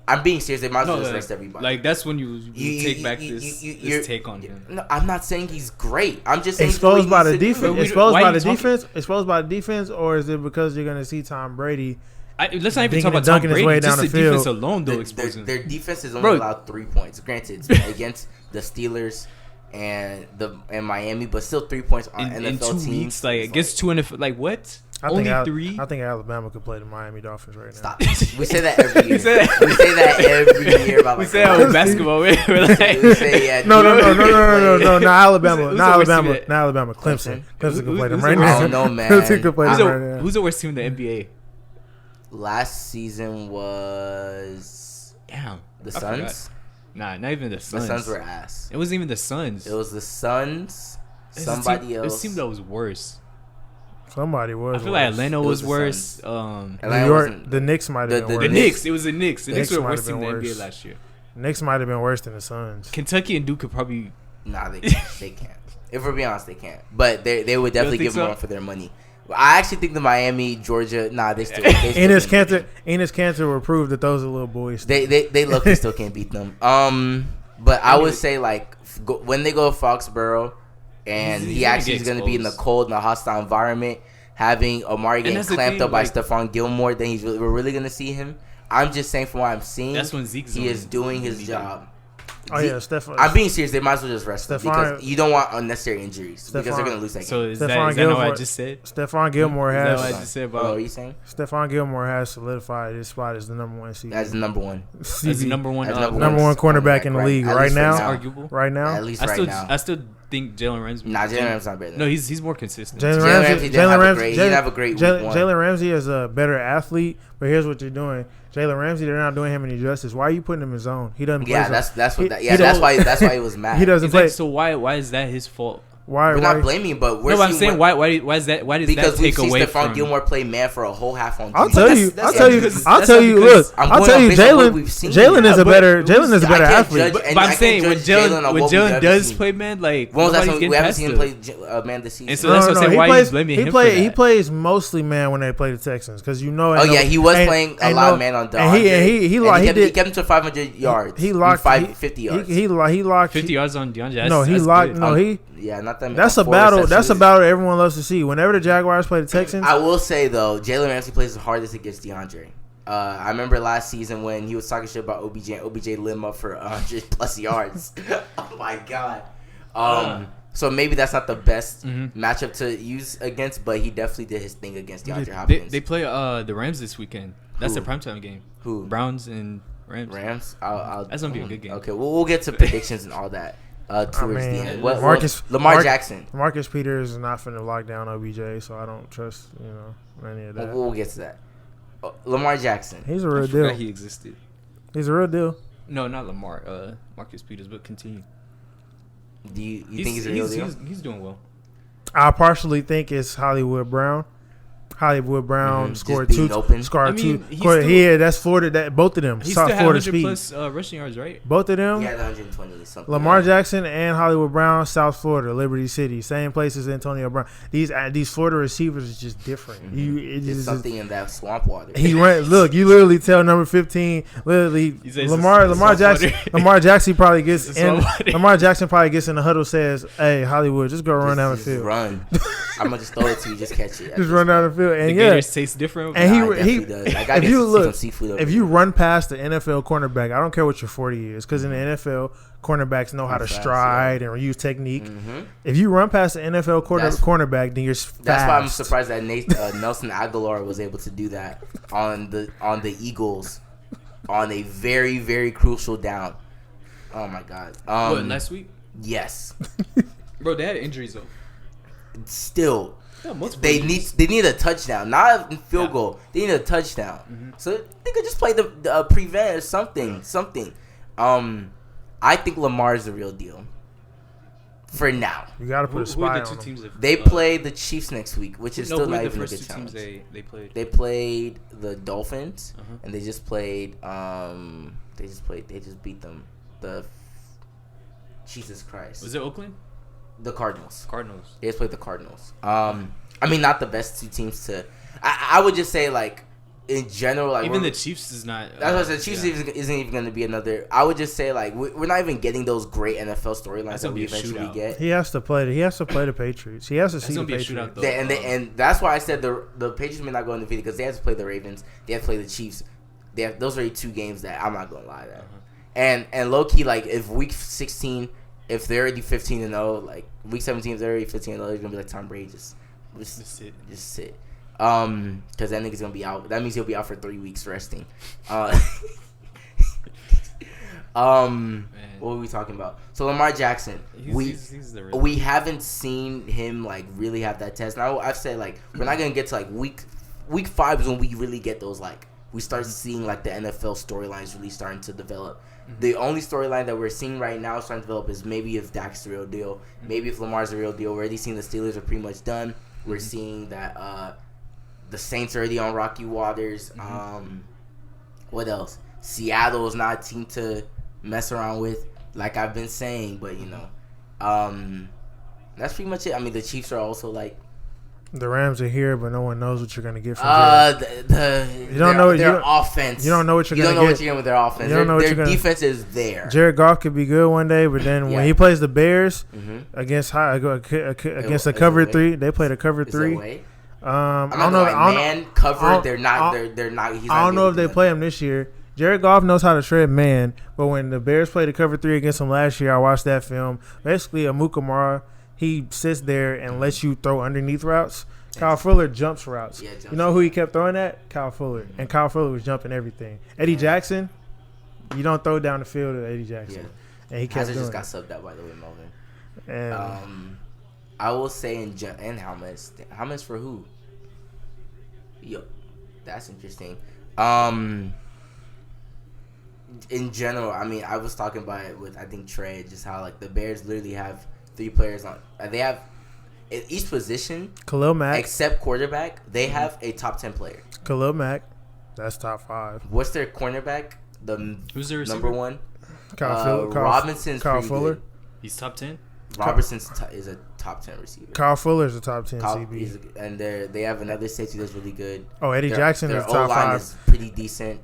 I'm being serious. They might as well just rest everybody. Like that's when you take back this take on him. No, I'm not saying he's great. I'm just saying Exposed by the what he needs to defense. do. Exposed why by are the you talking- defense. Exposed by the defense, or is it because you're gonna see Tom Brady? Let's not even Dinking talk about and Tom dunking his Brady. way Just down the the field. defense alone, though, exposing. Their defense has only Bro. allowed 3 points. Granted, it's been against the Steelers and Miami, but still 3 points on in NFL 2 teams. weeks, like against 200, like what? I Only think 3. I think Alabama could play the Miami Dolphins right now. Stop. We say that every year. We say that- We say that every year about We like, say that with basketball. We're like, we say, yeah, No, dude, not Alabama, Who's not the worst Alabama, team not Alabama. Clemson Clemson? could play them Who's right the now. I don't know, man. Clemson could play who's them the, right now. who's the worst team in the NBA? Last season was Damn, the I forgot. Suns. Nah, not even the The Suns. Suns were ass. It wasn't even the Suns. It was the Suns. It's Somebody a else. team that was worse. Somebody was. I feel like worse. Atlanta It was was the worse. Suns. New Atlanta York, wasn't- the Knicks might have the- been the The worse. Knicks. It was the Knicks. The Knicks were the might worst have team in been the NBA worse. last year. Knicks might have been worse than the Suns. Kentucky and Duke could probably. Nah, they can't. If we're being honest, they can't. But they would definitely think give them so? more for their money. I actually think the Miami, Georgia, they still Enes can't beat them. Cantor will prove that those are little boys. They luckily still can't beat them. But I would say like when they go to Foxborough, and He's he gonna actually get is going to be in the exposed. cold and a hostile environment, having Amari getting that's the clamped thing, up by like- Stephon Gilmore, then we're really going to see him. I'm just saying from what I'm seeing, That's when Zeke's he is on- doing his really job. Oh yeah, Stephon. I'm being serious. They might as well just rest him Stephon- because you don't want unnecessary injuries because they're Stephon- going to lose that game. So is Stephon that not what I Gilmore- just said? Stephon Gilmore Is that has. what I just said What are about you saying? Stephon Gilmore has solidified his spot as the number one seed. As the number one. as the number one? As number one cornerback in the league At right least now. Arguable. Right now, At least I right still, now. I still think Jalen Ramsey. Nah, Jalen Ramsey's not better than No, he's more consistent. Jalen Jalen Ramsey. Ramsey didn't have a great- he didn't have a great week one. Jalen Ramsey is a better athlete, but here's what you're doing. Jalen Ramsey, they're not doing him any justice. Why are you putting him in zone? He doesn't play Yeah, zone. that's what. He That's doesn't- why he was mad. He doesn't play. So why is that his fault? Why? We're not blaming, but we're No, but I'm saying why is that? Why does because that we've take seen away Stephon from? Gilmore play man for a whole half on. I'll defense. tell you. That's- I'll tell you. that's I'll not tell you. because- Look, I'll tell you. Jalen is a better. Jalen is a better athlete. But I'm saying when Jalen does play man, like when was that nobody's time getting we haven't past seen him him. play man this season? And so that's what I'm saying. Why are you blaming him for that? He plays mostly man when they play the Texans because you know. Oh yeah, he was playing a lot of man on DeAndre. And he kept him to 500 yards. He locked 50 yards. He locked 50 yards on DeAndre. No, he locked. No, he. Yeah, not that. That's a battle. That's a battle everyone loves to see. Whenever the Jaguars play the Texans, I will say though, Jalen Ramsey plays the hardest against DeAndre. I remember last season when he was talking shit about OBJ. And OBJ lit him up for 100 plus yards. Oh my god. So maybe that's not the best matchup to use against, but he definitely did his thing against DeAndre Hopkins. They play the Rams this weekend. That's the primetime game. Who? Browns and Rams. That's gonna be a good game. Okay, we'll get to predictions and all that towards the end. Lamar Jackson. Marcus Peters is not finna lock down OBJ, so I don't trust any of that. We'll get to that. Lamar Jackson. He's a real I deal. forgot he existed. He's a real deal. No, not Lamar. Marcus Peters, but continue. Do you think he's a real deal? He's doing well. I partially think it's Hollywood Brown. Hollywood Brown scored two. That's Florida. That both of them. He still had Florida 100 speed. Plus rushing yards, right? Both of them. He had 120 something. Lamar Jackson and Hollywood Brown, South Florida, Liberty City, same place as Antonio Brown. These Florida receivers is just different. There's something in that swamp water. He ran. Look, you literally tell number 15. Literally, Lamar Jackson probably gets in. Lamar Jackson probably gets in the huddle. Says, "Hey, Hollywood, just go run down the field. Run. I'm gonna just throw it to you. Just catch it. Just run down the field." And the Gators taste different. And he does. If you run past the NFL cornerback, I don't care what your 40 is, because in the NFL, cornerbacks know how to stride and use technique. If you run past the NFL cornerback, then you're fast. That's why I'm surprised that Nelson Aguilar was able to do that on the Eagles on a very, very crucial down. Oh my god. What, last week? Yes. Bro, they had injuries though. Still. They need a touchdown, not a field goal. They need a touchdown, so they could just play the prevent or something. I think Lamar is the real deal. For now, you got to put a spy on them. They play the Chiefs next week, which is still not even a good challenge. They played the Dolphins, and they just played. They just beat them. Jesus Christ. Was it Oakland? The Cardinals. They just played the Cardinals. I mean, not the best two teams to. I would just say, like, in general, like, even the Chiefs is not. That's what I said. Chiefs isn't even going to be another. I would just say, like, we're not even getting those great NFL storylines that we eventually get. He has to play the Patriots. He has to see the Patriots. And that's why I said the Patriots may not go undefeated, because they have to play the Ravens. They have to play the Chiefs. Those are 2 games that I'm not going to lie at. And low key, like, if week 16. If they're already 15-0, like week 17, if they're already 15-0, they're gonna be like Tom Brady, just sit. Because that nigga's gonna be out. That means he'll be out for 3 weeks resting. What were we talking about? So Lamar Jackson, we haven't seen him like really have that test. Now I've said like we're not gonna get to like week 5 is when we really get those like we start seeing like the NFL storylines really starting to develop. The only storyline that we're seeing right now starting to develop is maybe if Dak's the real deal, maybe if Lamar's the real deal. We're already seeing the Steelers are pretty much done. We're seeing that the Saints are already on rocky waters. What else? Seattle is not a team to mess around with, like I've been saying. But that's pretty much it. I mean, the Chiefs are also like. The Rams are here, but no one knows what you're going to get from Jared. You don't know their offense. You don't know what you're going to get. You don't know what you're getting with their offense. You don't know their defense is there. Jared Goff could be good one day, but then when he plays the Bears against a cover 3, they played a cover 3. I don't know. Man covered. They're not. They're not. I don't know if they play him this year. Jared Goff knows how to shred man, but when the Bears played a cover 3 against him last year, I watched that film. Basically, Amukamara, he sits there and lets you throw underneath routes. Kyle Fuller jumps routes. You know who he kept throwing at? Kyle Fuller. And Kyle Fuller was jumping everything. Eddie Jackson, you don't throw down the field at Eddie Jackson. And he kept doing just got subbed out, by the way, Melvin. And I will say in helmets for who? Yo, that's interesting. In general, I mean, I was talking about it with, I think, Trey, just how, like, the Bears literally have 3 players on. They have in each position, Khalil Mack, except quarterback. They have a top 10 player. Khalil Mack, that's top 5. What's their cornerback? Who's their receiver? number 1? Kyle Robinson's Kyle pretty Fuller. good. He's top 10. Robertson's is a top 10 receiver. Kyle Fuller's a top 10 CB. And they have another safety that's really good. Oh, Eddie Jackson is top O-line 5. is pretty decent.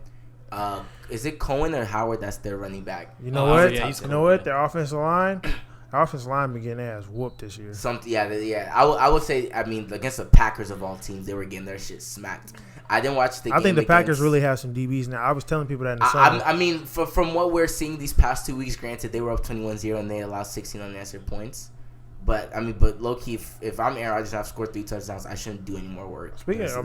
Is it Cohen or Howard that's their running back? You know what? Yeah, You know what? Their offensive line been getting their ass whooped this year. Yeah. I would say, I mean, against the Packers of all teams, they were getting their shit smacked. I didn't watch the game. I think the Packers really have some DBs now. I was telling people that in the summer. I mean, from what we're seeing these past 2 weeks, granted, they were up 21-0 and they allowed 16 unanswered points. But low-key, if I'm Aaron Rodgers and I've scored 3 touchdowns, I shouldn't do any more work. Speaking of,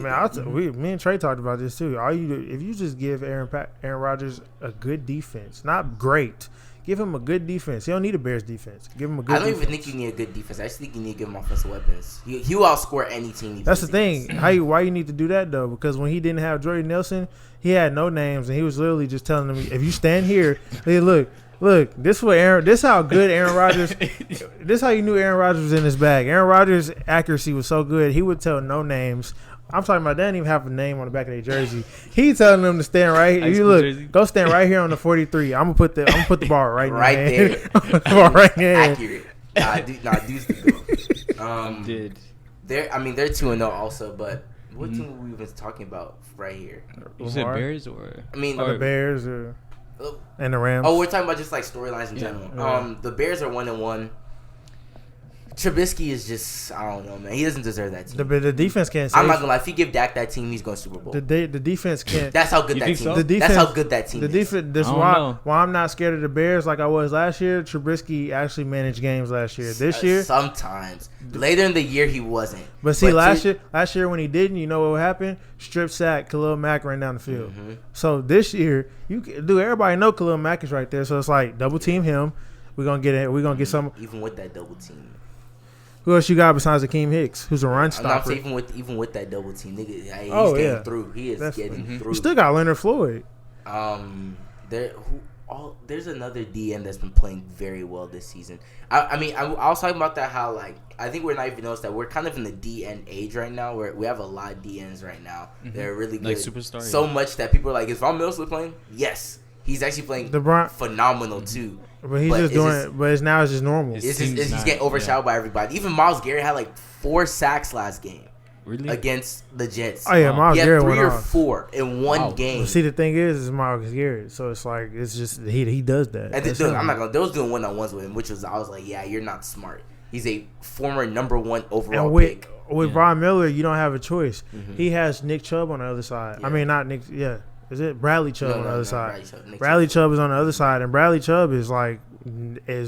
me and Trey talked about this too. If you just give Aaron Rodgers a good defense, not great, give him a good defense. He don't need a Bears defense. Give him a good defense. I don't even think you need a good defense. I just think you need to give him offensive weapons. He will outscore any team. That's the thing. Why you need to do that though? Because when he didn't have Jordy Nelson, he had no names, and he was literally just telling them, if you stand here, hey, look, this how good Aaron Rodgers. This how you knew Aaron Rodgers was in his bag. Aaron Rodgers' accuracy was so good, he would tell no names. I'm talking about they didn't even have a name on the back of their jersey. He telling them to stand right here. You look, jersey. Go stand right here on the 43. I'm gonna put the ball right there. The ball right there. Accurate. Dude's the goal. Did. They're 2-0 also, but what team were we even talking about right here? You said Bears or the Bears and the Rams. Oh, we're talking about just like storylines in general. Yeah. The Bears are 1-1. Trubisky is just, I don't know, man. He doesn't deserve that team. The defense can't save. I'm not gonna lie. If you give Dak that team, he's going Super Bowl. The defense can't. That's how good that team. So? That's how good that team. The defense. That's why I'm not scared of the Bears like I was last year. Trubisky actually managed games last year. This year, sometimes later in the year he wasn't. But see, last year when he didn't, you know what happened? Strip sack, Khalil Mack ran down the field. Mm-hmm. So this year, everybody know Khalil Mack is right there. So it's like double team him. We're gonna get some. Even with that double team. Who else you got besides Akeem Hicks, who's a run stopper? I'm saying even with that double team, nigga, he's getting through. He is getting through. You still got Leonard Floyd. There's another DN that's been playing very well this season. I was talking about that, how like I think we're not even noticed that we're kind of in the DN age right now, where we have a lot of DNs right now. Mm-hmm. They're really good, like superstars. So much that people are like, is Von Miller still playing? Yes, he's actually playing phenomenal too. But he's just doing it. But now it's just normal. He's getting overshadowed by everybody. Even Myles Garrett had like 4 sacks last game. Really? Against the Jets. Oh yeah, Myles Garrett had 3 or off. 4 in one game. Well, see, the thing is Myles Garrett, so it's like it's just he does that. And I'm not gonna. They was doing 1-on-1s with him, which was I was like, yeah, you're not smart. He's a former number 1 overall pick. With Von Miller, you don't have a choice. Mm-hmm. He has Nick Chubb on the other side. Yeah. I mean, not Nick. Yeah, is it Bradley Chubb on the other side? Bradley Chubb is on the other side, and Bradley Chubb is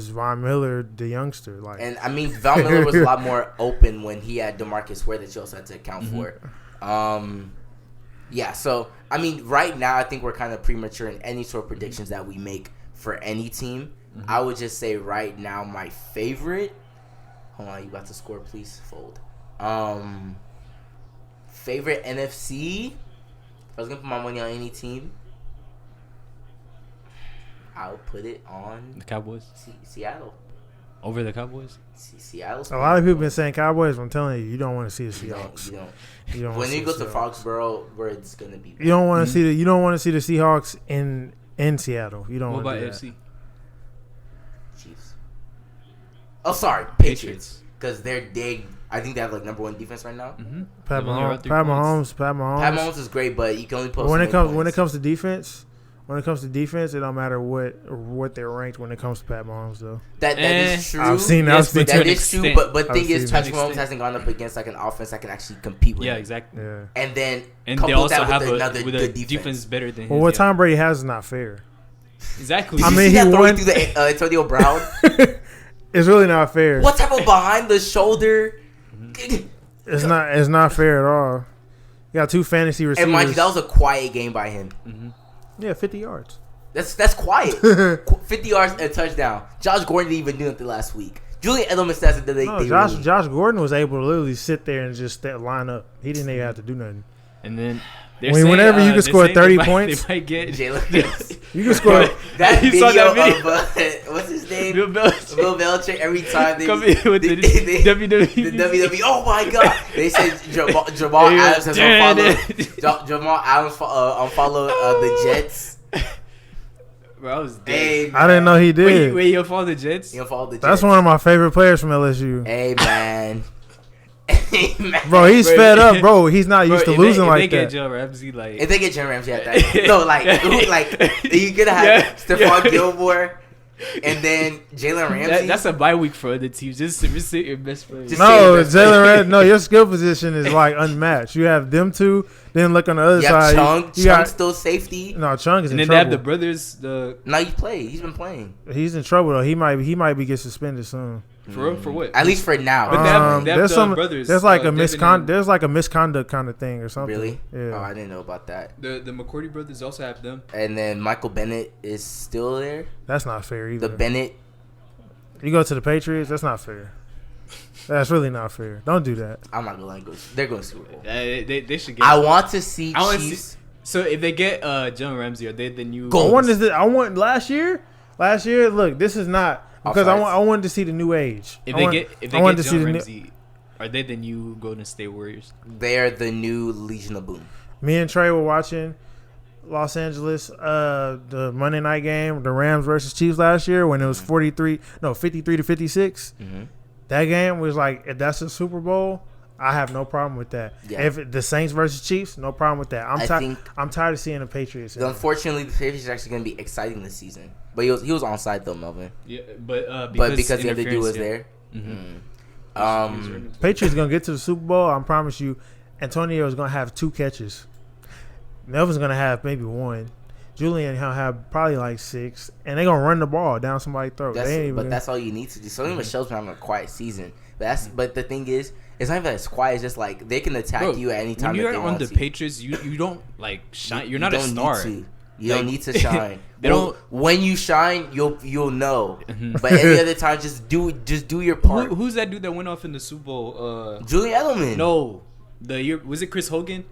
Von Miller the youngster. Like, and I mean, Von Miller was a lot more open when he had DeMarcus Ware that you also had to account for. Yeah. So I mean, right now I think we're kind of premature in any sort of predictions that we make for any team. Mm-hmm. I would just say right now my favorite. Hold on, you about to score? Please fold. Favorite NFC. If I was gonna put my money on any team, I'll put it on the Cowboys. Seattle. Over the Cowboys? Seattle. A lot of people been saying Cowboys, but I'm telling you don't want to see the Seahawks. You don't when you go to Foxborough, where it's gonna be. You don't want to see You don't want to see the Seahawks in Seattle. You don't. What want about to do AFC? Chiefs. Oh, sorry, Patriots. Because I think they have like number 1 defense right now. Mm-hmm. Pat Mahomes is great, but you can only put. When it comes to defense, it don't matter what they're ranked when it comes to Pat Mahomes though. That is true. I've seen that. That is true, but thing is, Patrick Mahomes hasn't gone up against like an offense that can actually compete with. Yeah, him. Exactly. Yeah. And then they also have another good defense. defense better than. Well, what Tom Brady has is not fair. Exactly. I mean, he won through the Antonio Brown. It's really not fair. What type of behind the shoulder? It's not fair at all. You got 2 fantasy receivers. And mind you, that was a quiet game by him. Mm-hmm. Yeah, 50 yards. That's quiet. 50 yards and a touchdown. Josh Gordon didn't even do nothing last week. Julian Edelman says that Josh Gordon was able to literally sit there and just line up. He didn't even have to do nothing. And then whenever you can score 30 points, they might get Jalen. you can score. That You video, saw that of what's his name? Bill Belichick. Bill Belichick. Every time they Come in with the WWE. the WWE. Oh my God! They said Jamal Adams has unfollowed. Jamal Adams unfollowed the Jets. Bro, I was dead. Hey, I didn't know he did. Wait, you unfollowed the Jets? He unfollowed the Jets. That's one of my favorite players from LSU. Hey man. Hey, man. Bro, he's fed up, bro. He's not used to losing like if they that. get Joe Ramsey, like If they get Jim Ramsey at that, no, like you could have Stephon Gilmore and then Jalen Ramsey. that's a bye week for other teams. Just sit your best players. Just- No, Jalen Ramsey. No, your skill position is like unmatched. You have them two. Then look on the other You have side. Chung. You Chung got, still safety. no, Chung is And in then they have trouble. the brothers. No, he played. He's been playing. He's in trouble though. He might be get suspended soon. For what? At least for now. But they have there's the some brothers, there's like a Devin and- there's like a misconduct kind of thing or something. Really? Yeah. Oh, I didn't know about that. The McCourty brothers also have them. And then Michael Bennett is still there. That's not fair either. The Bennett. You go to the Patriots. That's not fair. That's really not fair. Don't do that. I'm not gonna let go. They're going to Super Bowl. They should get. I want to see I wanna Chiefs. So if they get Joe Ramsey, are they the new? Go. I want last year. Last year, look, this is not because I wanted to see the new age. If I they want- get I wanted to see Joe the new- Ramsey, are they the new Golden State Warriors? They're the new Legion of Boom. Me and Trey were watching Los Angeles, the Monday night game, the Rams versus Chiefs last year when it was 53 to 56. Mm-hmm. That game was like, if that's a Super Bowl, I have no problem with that. Yeah. If the Saints versus Chiefs, no problem with that. I'm tired of seeing the Patriots. Unfortunately, the Patriots are actually going to be exciting this season. But he was on side though, Melvin. Yeah, but Because the other dude was there. Patriots gonna get to the Super Bowl. I promise you, Antonio is gonna have 2 catches. Melvin's gonna have maybe 1. Julian will have probably like 6, and they're gonna run the ball down somebody's throat. That's all you need to do. Sonny Michelle's been having a quiet season. But the thing is, it's not even as quiet. It's just like they can attack you at any time. When that you're they on want the to. Patriots, you don't like shine. You're not a don't star. Need to. You don't need to shine. They don't. When you shine, you'll know. But any other time, just do your part. Who's that dude that went off in the Super Bowl? Julian Edelman. No, the year was it Chris Hogan?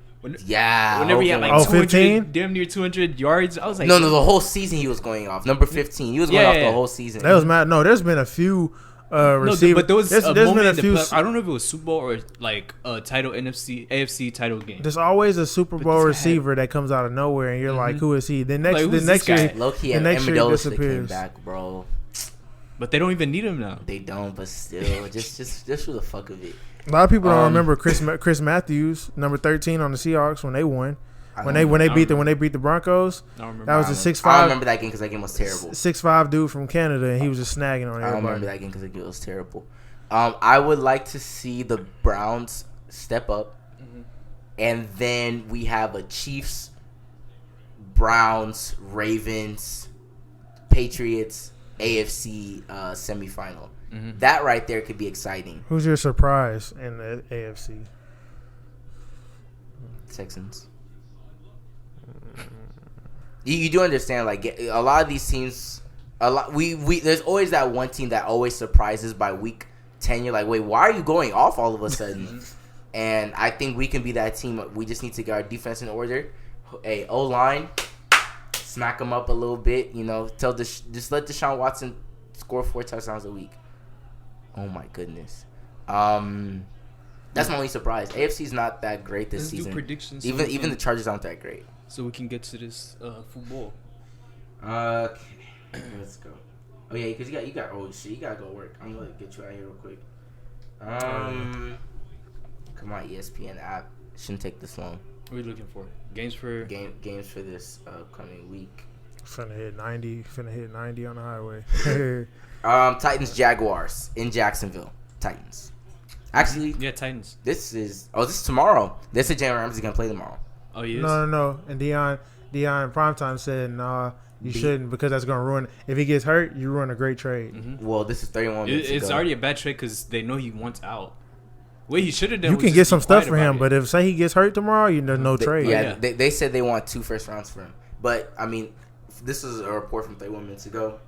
Yeah. Whenever he had like 200, 15? damn near 200 yards, I was like, No, the whole season he was going off. Number 15. He was going off the whole season. That was mad. No, there's been a few receivers. But there was a there's moment been a in the few. play, I don't know if it was Super Bowl or like a title AFC title game. There's always a Super Bowl this guy receiver that comes out of nowhere, and you're like, who is he? The next, Like, the who's next this year, guy? Low-key, the next year he Amendola should have came disappears. back, bro. But they don't even need him now. They don't, but still, just for the fuck of it. A lot of people don't remember Chris Matthews, number 13 on the Seahawks when they won. When they beat the Broncos, I don't remember. that was a I 6'5". don't remember that game because that game was terrible. 6'5" dude from Canada, and he was just snagging on I don't remember everybody. that game because that game was terrible. I would like to see the Browns step up, and then we have a Chiefs, Browns, Ravens, Patriots AFC semifinal. That right there could be exciting. Who's your surprise in the AFC? Texans. You do understand, like, a lot of these teams, there's always that one team that always surprises by week 10. You're like, wait, why are you going off all of a sudden? And I think we can be that team. We just need to get our defense in order. Hey, O-line, smack them up a little bit. Just let Deshaun Watson score 4 touchdowns a week. Oh my goodness. That's my only surprise. AFC is not that great this season. Do predictions. Even the Chargers aren't that great. So we can get to this football. Okay, let's go. Oh yeah, because you got oh shit, you gotta go work. I'm gonna get you out here real quick. Come on, ESPN app. Shouldn't take this long. What are we looking for? Games for games for this upcoming week. Finna hit 90 on the highway. Titans Jaguars in Jacksonville. Titans. Actually, yeah, Titans. This is tomorrow. They said Jalen Ramsey's gonna play tomorrow. Oh, he is? No. And Deion Primetime said, nah, you shouldn't because that's going to ruin. If he gets hurt, you ruin a great trade. Mm-hmm. Well, this is 31 minutes It's ago. already a bad trade because they know he wants out. What he should have done You was can just get be some stuff quiet for about him, it. but if say he gets hurt tomorrow, there's no trade. Yeah, Yeah. They said they want 2 first rounds for him. But, I mean, this is a report from 31 minutes ago.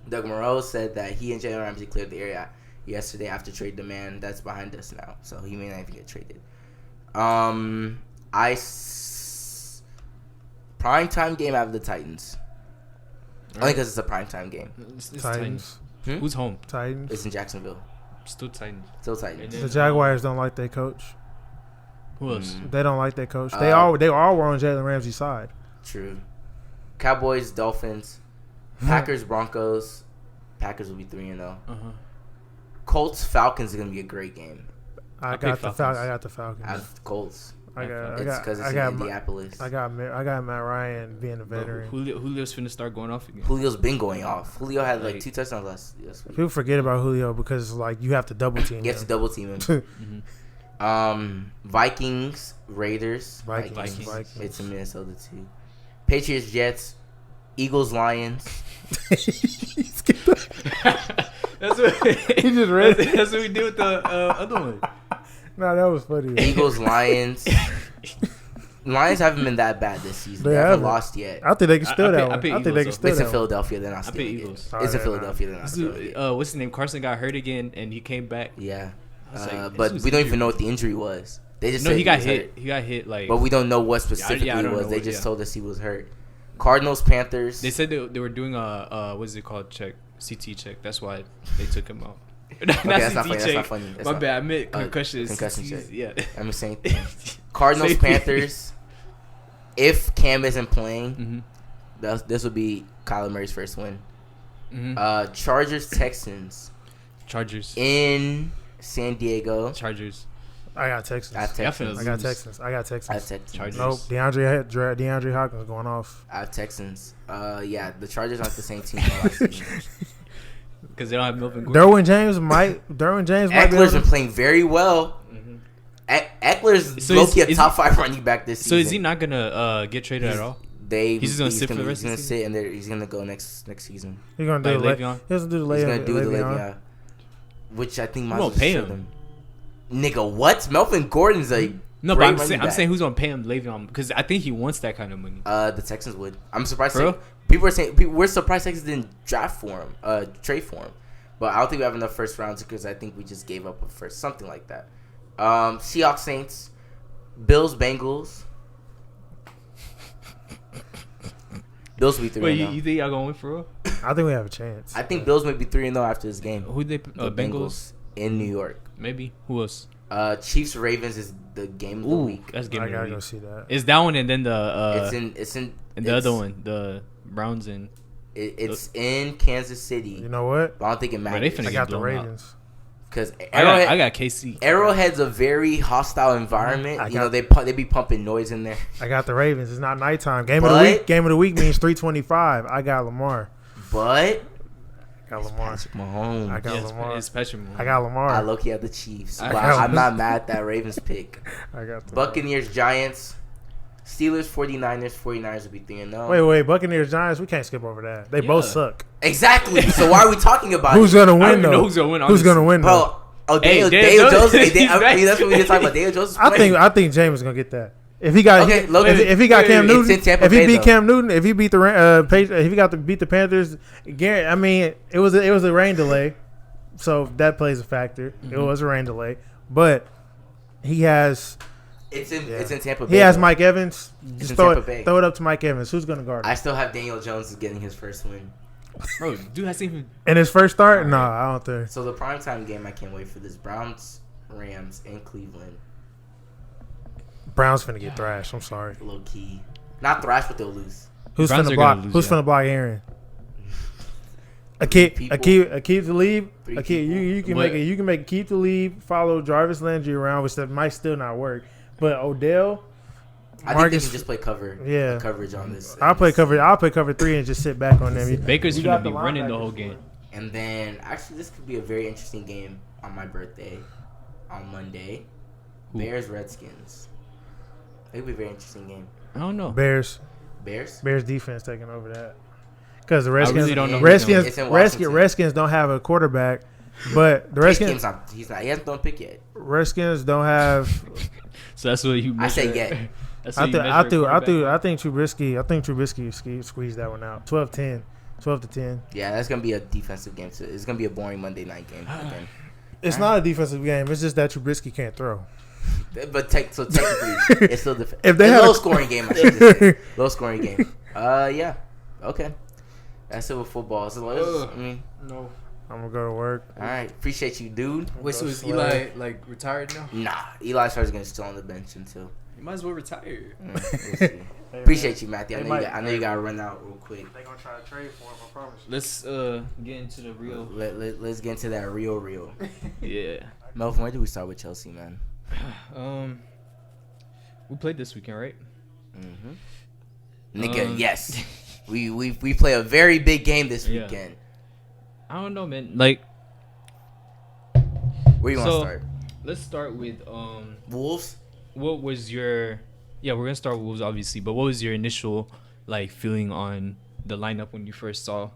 Doug Moreau said that he and Jalen Ramsey cleared the area yesterday after trade demand. That's behind us now. So he may not even get traded. Primetime game out of the Titans. Only because it's a primetime game. It's Titans. Who's home? Titans. It's in Jacksonville. Still Titans. Still Titans. And The Jaguars don't like their coach. Who else? They don't like their coach. They all were on Jalen Ramsey's side. True. Cowboys, Dolphins, Packers, Broncos. Packers will be 3-0. Uh-huh. Colts, Falcons is gonna be a great game. I got the Falcons. I have Colts. It's because it's in Indianapolis. I got Matt Ryan being a veteran. Julio's finna start going off again. Julio's been going off. Julio had like 2 touchdowns last week. People forget about Julio because like you have to double team him. You have to double team him. Vikings, Raiders. Vikings. It's in Minnesota too. Patriots, Jets, Eagles, Lions. That's what He just read it. That's what we did with the other one. Nah, that was funny. Eagles, Lions. Lions haven't been that bad this season. They haven't lost yet. I think they can steal that one. I I think pick they Eagles, can steal It's that in one. Philadelphia. They're not I pick stealing Eagles. it. It's in Philadelphia. They're not stealing it. What's his name? Carson got hurt again, and he came back. Yeah. Like, But we don't even know what the injury was. They just No, said he got was hit. hurt. He got hit like. But we don't know what specifically I it don't was. know They what- just yeah. told us he was hurt. Cardinals, Panthers. They said they were doing a what is it called CT check. That's why they took him out. Okay, that's not funny. That's not funny. My bad. I meant concussion. concussion check. Yeah. I'm saying Cardinals, Same thing. Panthers. If Cam isn't playing, Mm-hmm. this would be Kyler Murray's first win. Mm-hmm. Chargers, Texans Chargers. in San Diego. Chargers. I got Texans. I have Texans. I got Texans. I have Texans. Chargers. Nope. DeAndre Hopkins going off. I have Texans. Yeah, the Chargers aren't the same team from last season. Because they don't have Melvin Gordon. Derwin James might be Eckler's able been playing very well. Mhm. Eckler's So low-key a is top 5 running back this season. So is he not gonna get traded at all? He's just gonna sit for the rest He's of gonna the sit and he's gonna go next season. He's gonna do Like the Le'Veon? He's gonna do the He's gonna do the Le'Veon. Le'Veon, which I think might Who as gonna well pay show him? them. Nigga, what? Melvin Gordon's a No, great but running I'm back. saying who's gonna pay him Le'Veon because I think he wants that kind of money. The Texans would. I'm surprised. For real? People are saying we're surprised Texans didn't draft for him, trade for him. But I don't think we have enough first rounds because I think we just gave up a first, something like that. Seahawks, Saints, Bills, Bengals. Bills will be 3-0. Wait, you think y'all gonna win for real? I think we have a chance. I think Bills may be 3-0 after this game. Who they? The Bengals? in New York. Maybe. Who else? Chiefs, Ravens is the game of the week. That's game I of the gotta go week. see that. It's that one and then the It's in and the other one, the Browns and It's in Kansas City. You know what? But I don't think it Bro, they matters. finna I got the blown out. Ravens. Because I got KC. Arrowhead's a very hostile environment. I You know, got- they be pumping noise in there. I got the Ravens. It's not nighttime. Game of But- the week. Game of the week means 325. I got Lamar. But Got Lamar. Patrick Mahomes. I got Yeah, Lamar. it's Patrick Mahomes. I got I Lamar. low-key have the Chiefs. I But got- I'm not mad at that Ravens pick. I got the Buccaneers, Giants, Steelers, 49ers. 49ers will be 3-0. Wait. Buccaneers, Giants. We can't skip over that. They both Yeah. suck. Exactly. So why are we talking about Who's it? gonna I don't win even though? know who's gonna win. Who's gonna win though? Bro, Daniel Daniel Jones. Jones, he's back. That's what we just talking about. Daniel Jones is I playing. think James is gonna get that. If he got Okay, Logan, if he got wait, Cam wait, Newton, it's in Tampa if he Bay, beat though. Cam Newton, if he beat the if he got to beat the Panthers, I mean it was a rain delay, so that plays a factor. It was a rain delay, but he has It's in Tampa Bay. he has though. Mike Evans. It's Just in throw Tampa Bay. it up to Mike Evans. Who's gonna guard him? I still have Daniel Jones is getting his first win. Bro, dude hasn't even. In his first start? No, I don't think. So the primetime game, I can't wait for this. Browns, Rams, and Cleveland. Browns finna get thrashed. I'm sorry. Low key. Not thrash, but they'll lose. Who's Browns finna are block? gonna lose, Who's yeah. finna block Aaron? people. Akeem to leave. Three Akeem, people. you can But- make Akeem to leave. Follow Jarvis Landry around, which that might still not work. But Odell, I think they Marcus, can just play Yeah. coverage on this. I'll play cover 3 and just sit back on them. Baker's You gonna got be the running the linebackers. whole game. And then, actually, this could be a very interesting game on my birthday on Monday. Who? Bears, Redskins. It could be a very interesting game. I don't know. Bears Bears? defense taking over that because the I Redskins really don't know. It's in Washington. Redskins don't have a quarterback, but the This game's Redskins not. He hasn't thrown a pick yet. don't have. So that's what you. I say measure- yet. That's I what you think measure a quarterback. I think Trubisky squeezed that one out. 12-10. 12-10. Yeah, that's gonna be a defensive game too. It's gonna be a boring Monday night game again. It's not a defensive game. It's just that Trubisky can't throw. But technically, it's still If they a had low scoring game, I should just say. Low scoring game. Yeah. Okay. That's it with football. So, No. I'm gonna go to work. all right. Appreciate you, dude. Wait, so is Eli like retired now? Nah, Eli Sharp's gonna still on the bench until. You might as well retire. We'll see. Appreciate you, Matthew. I know you gotta run out real quick. They gonna try to trade for him. I promise. Let's get into the real. Let's get into that real. Yeah. Melvin, where do we start with Chelsea, man? We played this weekend, right? Nigga, yes. We play a very big game this weekend. I don't know, man. Like, where you want to start? Let's start with Wolves. What was your? Yeah, we're gonna start with Wolves, obviously. But what was your initial like feeling on the lineup when you first saw?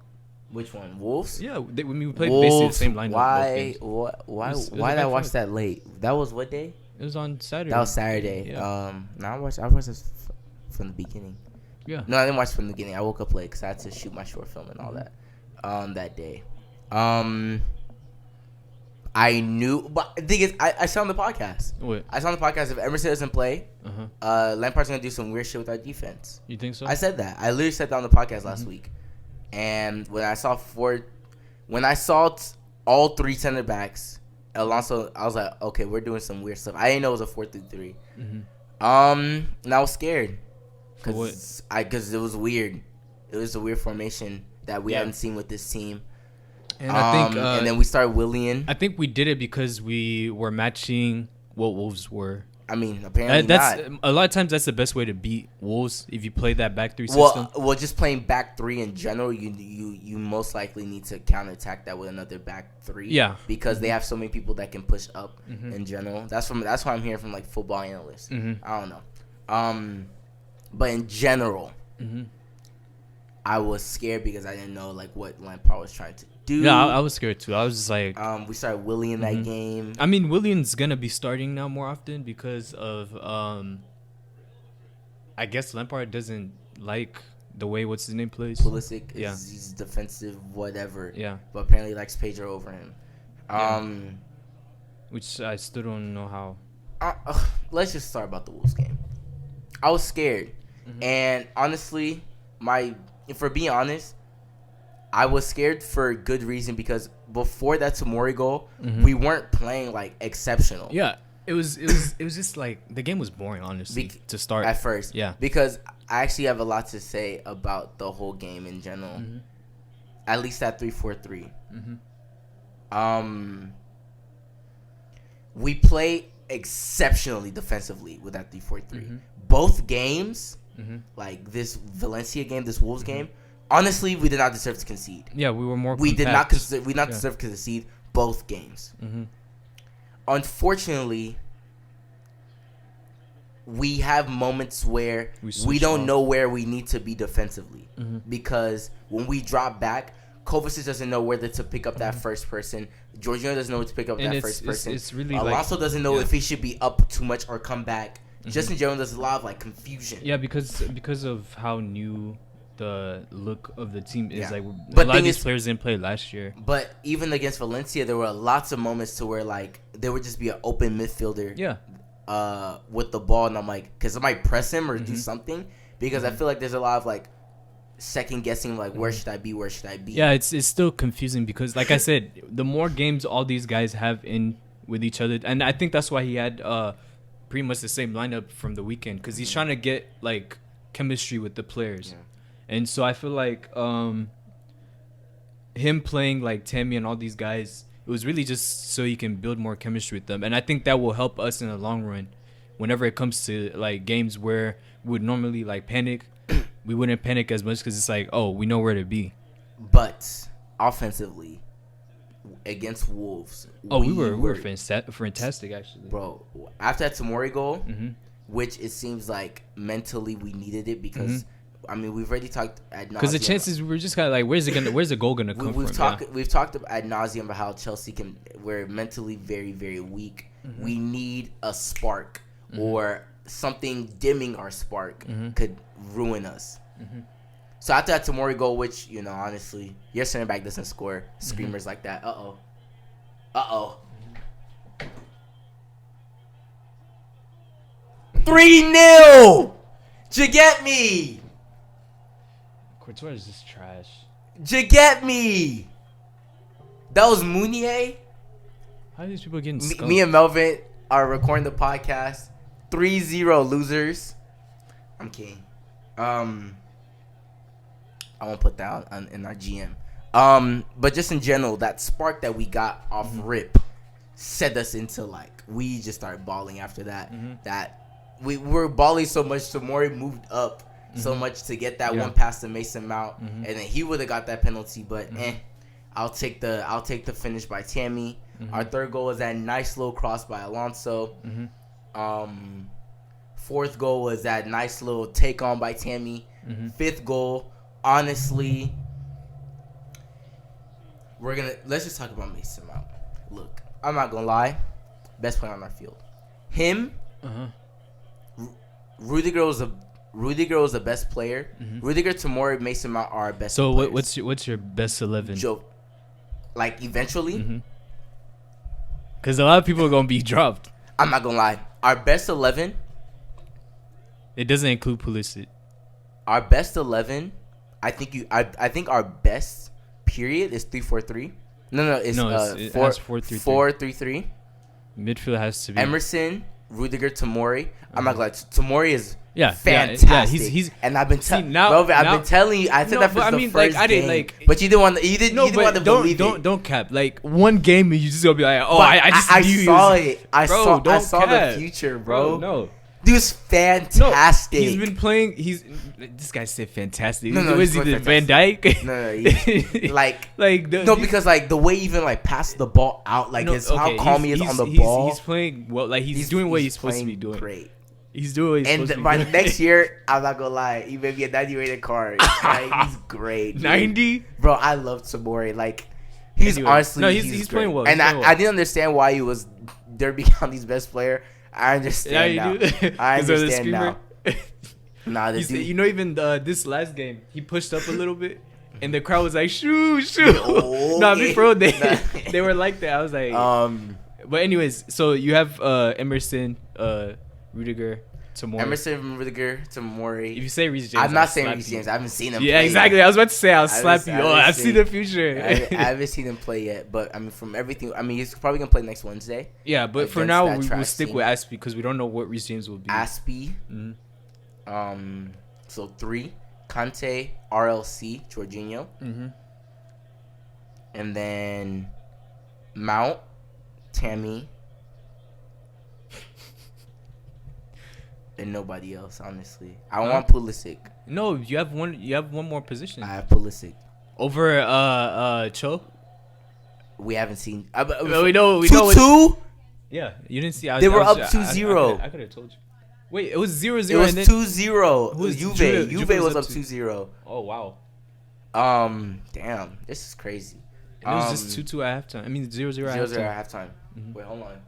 Which one? Wolves? Yeah, when we played Wolves, basically the same lineup. Why did I watch that late? That was what day? It was on Saturday. That was Saturday. Yeah. I watched this from the beginning. Yeah. No, I didn't watch from the beginning. I woke up late because I had to shoot my short film and all that. That day. I knew, but the thing is, I saw on the podcast. What? I saw on the podcast if Emerson doesn't play, Lampard's gonna do some weird shit with our defense. You think so? I said that. I literally said that on the podcast last week. And when I saw all three center backs, Alonso, I was like, okay, we're doing some weird stuff. I didn't know it was a 4-3-3. And I was scared because it was weird. It was a weird formation that we hadn't seen with this team. And I think, and then we started Willian. I think we did it because we were matching what Wolves were. I mean, apparently not. A lot of times that's the best way to beat Wolves if you play that back three system. Well, just playing back three in general, you most likely need to counterattack that with another back three. Yeah, because they have so many people that can push up in general. That's what I'm hearing from like football analysts. I don't know. But in general, I was scared because I didn't know like what Lampard was trying to do. Yeah, I was scared too. I was just like, we started Willian that game. I mean, Willian's gonna be starting now more often because of I guess Lampard doesn't like the way what's his name plays. Pulisic, he's defensive, whatever. Yeah, but apparently likes Pedro over him. Which I still don't know how. Let's just start about the Wolves game. I was scared, and honestly, for being honest, I was scared for a good reason because before that Tomori goal, we weren't playing like exceptional. Yeah, it was just like the game was boring, honestly, to start at first. Yeah, because I actually have a lot to say about the whole game in general. At least that 3-4-3. We play exceptionally defensively with that 3-4-3. Both games, like this Valencia game, this Wolves game. Honestly, we did not deserve to concede. Yeah, we were more. We did not. We not deserve to concede both games. Unfortunately, we have moments where we don't know where we need to be defensively because when we drop back, Kovacic doesn't know whether to pick up that first person. Jorginho doesn't know where to pick up that first person. It's really Alonso doesn't know if he should be up too much or come back. Just in general, there's a lot of like confusion. Yeah, because of how new the look of the team is. Like, but a lot of these players didn't play last year. But even against Valencia, there were lots of moments to where like there would just be an open midfielder. With the ball, and I'm like, because I might press him or do something because I feel like there's a lot of like second guessing, like where should I be? Yeah, it's still confusing because, like I said, the more games all these guys have in with each other, and I think that's why he had pretty much the same lineup from the weekend because he's trying to get like chemistry with the players. And so I feel like him playing like Tammy and all these guys, it was really just so he can build more chemistry with them. And I think that will help us in the long run whenever it comes to like games where we would normally like panic. We wouldn't panic as much because it's like, oh, we know where to be. But offensively, against Wolves, we were fantastic actually. Bro, after that Tomori goal, which it seems like mentally we needed it because I mean, we've already talked ad nauseum. Because the chances we were just kind of like, where's the goal gonna come from? We've talked ad nauseum about how Chelsea we're mentally very, very weak. We need a spark or something dimming our spark could ruin us. So after that Tomori goal, which honestly, your center back doesn't score screamers like that. 3-0. Did you get me? Courtois is just trash. Did you get me? That was Mounier. How are these people getting skunked? Me and Melvin are recording the podcast. 3-0 losers. I'm kidding. I won't put that in our GM. But just in general, that spark that we got off rip set us into like we just started balling after that. That we were balling so much. Tomori moved up so much to get that one pass to Mason Mount, and then he would have got that penalty. But I'll take the finish by Tammy. Our third goal was that nice little cross by Alonso. Fourth goal was that nice little take on by Tammy. Fifth goal, honestly, let's just talk about Mason Mount. Look, I'm not gonna lie, best player on our field. Him, Rudiger was the best player. Rudiger, Tomori, Mason Mount are our best. So players. what's your best 11? Like eventually, because a lot of people are gonna be dropped. I'm not gonna lie, our best 11. It doesn't include Pulisic. Our best 11, I think our best period is 3-4-3. No, it's 4-3-3. 4-3-3. Midfield has to be Emerson, Rudiger, Tomori. I'm not glad Tomori is fantastic. Yeah, he's and I've been telling you. I said that for the first game. But you didn't want to. You didn't want to believe it. Don't cap. Like one game, you just gonna be like, oh, I saw it. I saw the future, bro. No. Dude's fantastic. No, he's been playing. This guy said fantastic. No, is he the Van Dijk? No, because like the way he even like passed the ball out, like how calm he is on the ball. He's playing well. Like he's doing what he's supposed to be doing. Great. He's doing what he's supposed to be doing. By next year, I'm not gonna lie, he may be a 90 rated card. Like, he's great. 90, bro. I love Tomori. Like he's honestly he's playing well. And I didn't understand why he was Derby County's best player. I understand now. I understand now. Nah, even this last game, he pushed up a little bit, and the crowd was like, "Shoo, shoo!" Nah, before they were like that. I was like, But anyways, so you have Emerson, Rudiger, Tomori. Emerson, Rudiger, Tomori. If you say Reece James, I'm not saying Reece James. I haven't seen him. Yeah, play exactly. Yet. I was about to say I'll slap you. I've seen the future. I haven't seen him play yet, but I mean, from everything, he's probably gonna play next Wednesday. Yeah, but for now we'll stick with Aspie because we don't know what Reece James will be. Aspie. So 3, Kante, RLC, Jorginho, and then Mount, Tammy. And nobody else, honestly. I want Pulisic. No, you have one more position. I have Pulisic over Cho. We haven't seen. We know 2-2. Yeah, you didn't see. They were up 2-0. I could have told you. Wait, it was 0-0. It was 2-0. Juve was up 2-0. Oh wow. Damn, this is crazy. And it was just 2-2 at halftime. I mean 0-0 at halftime. Wait, hold on.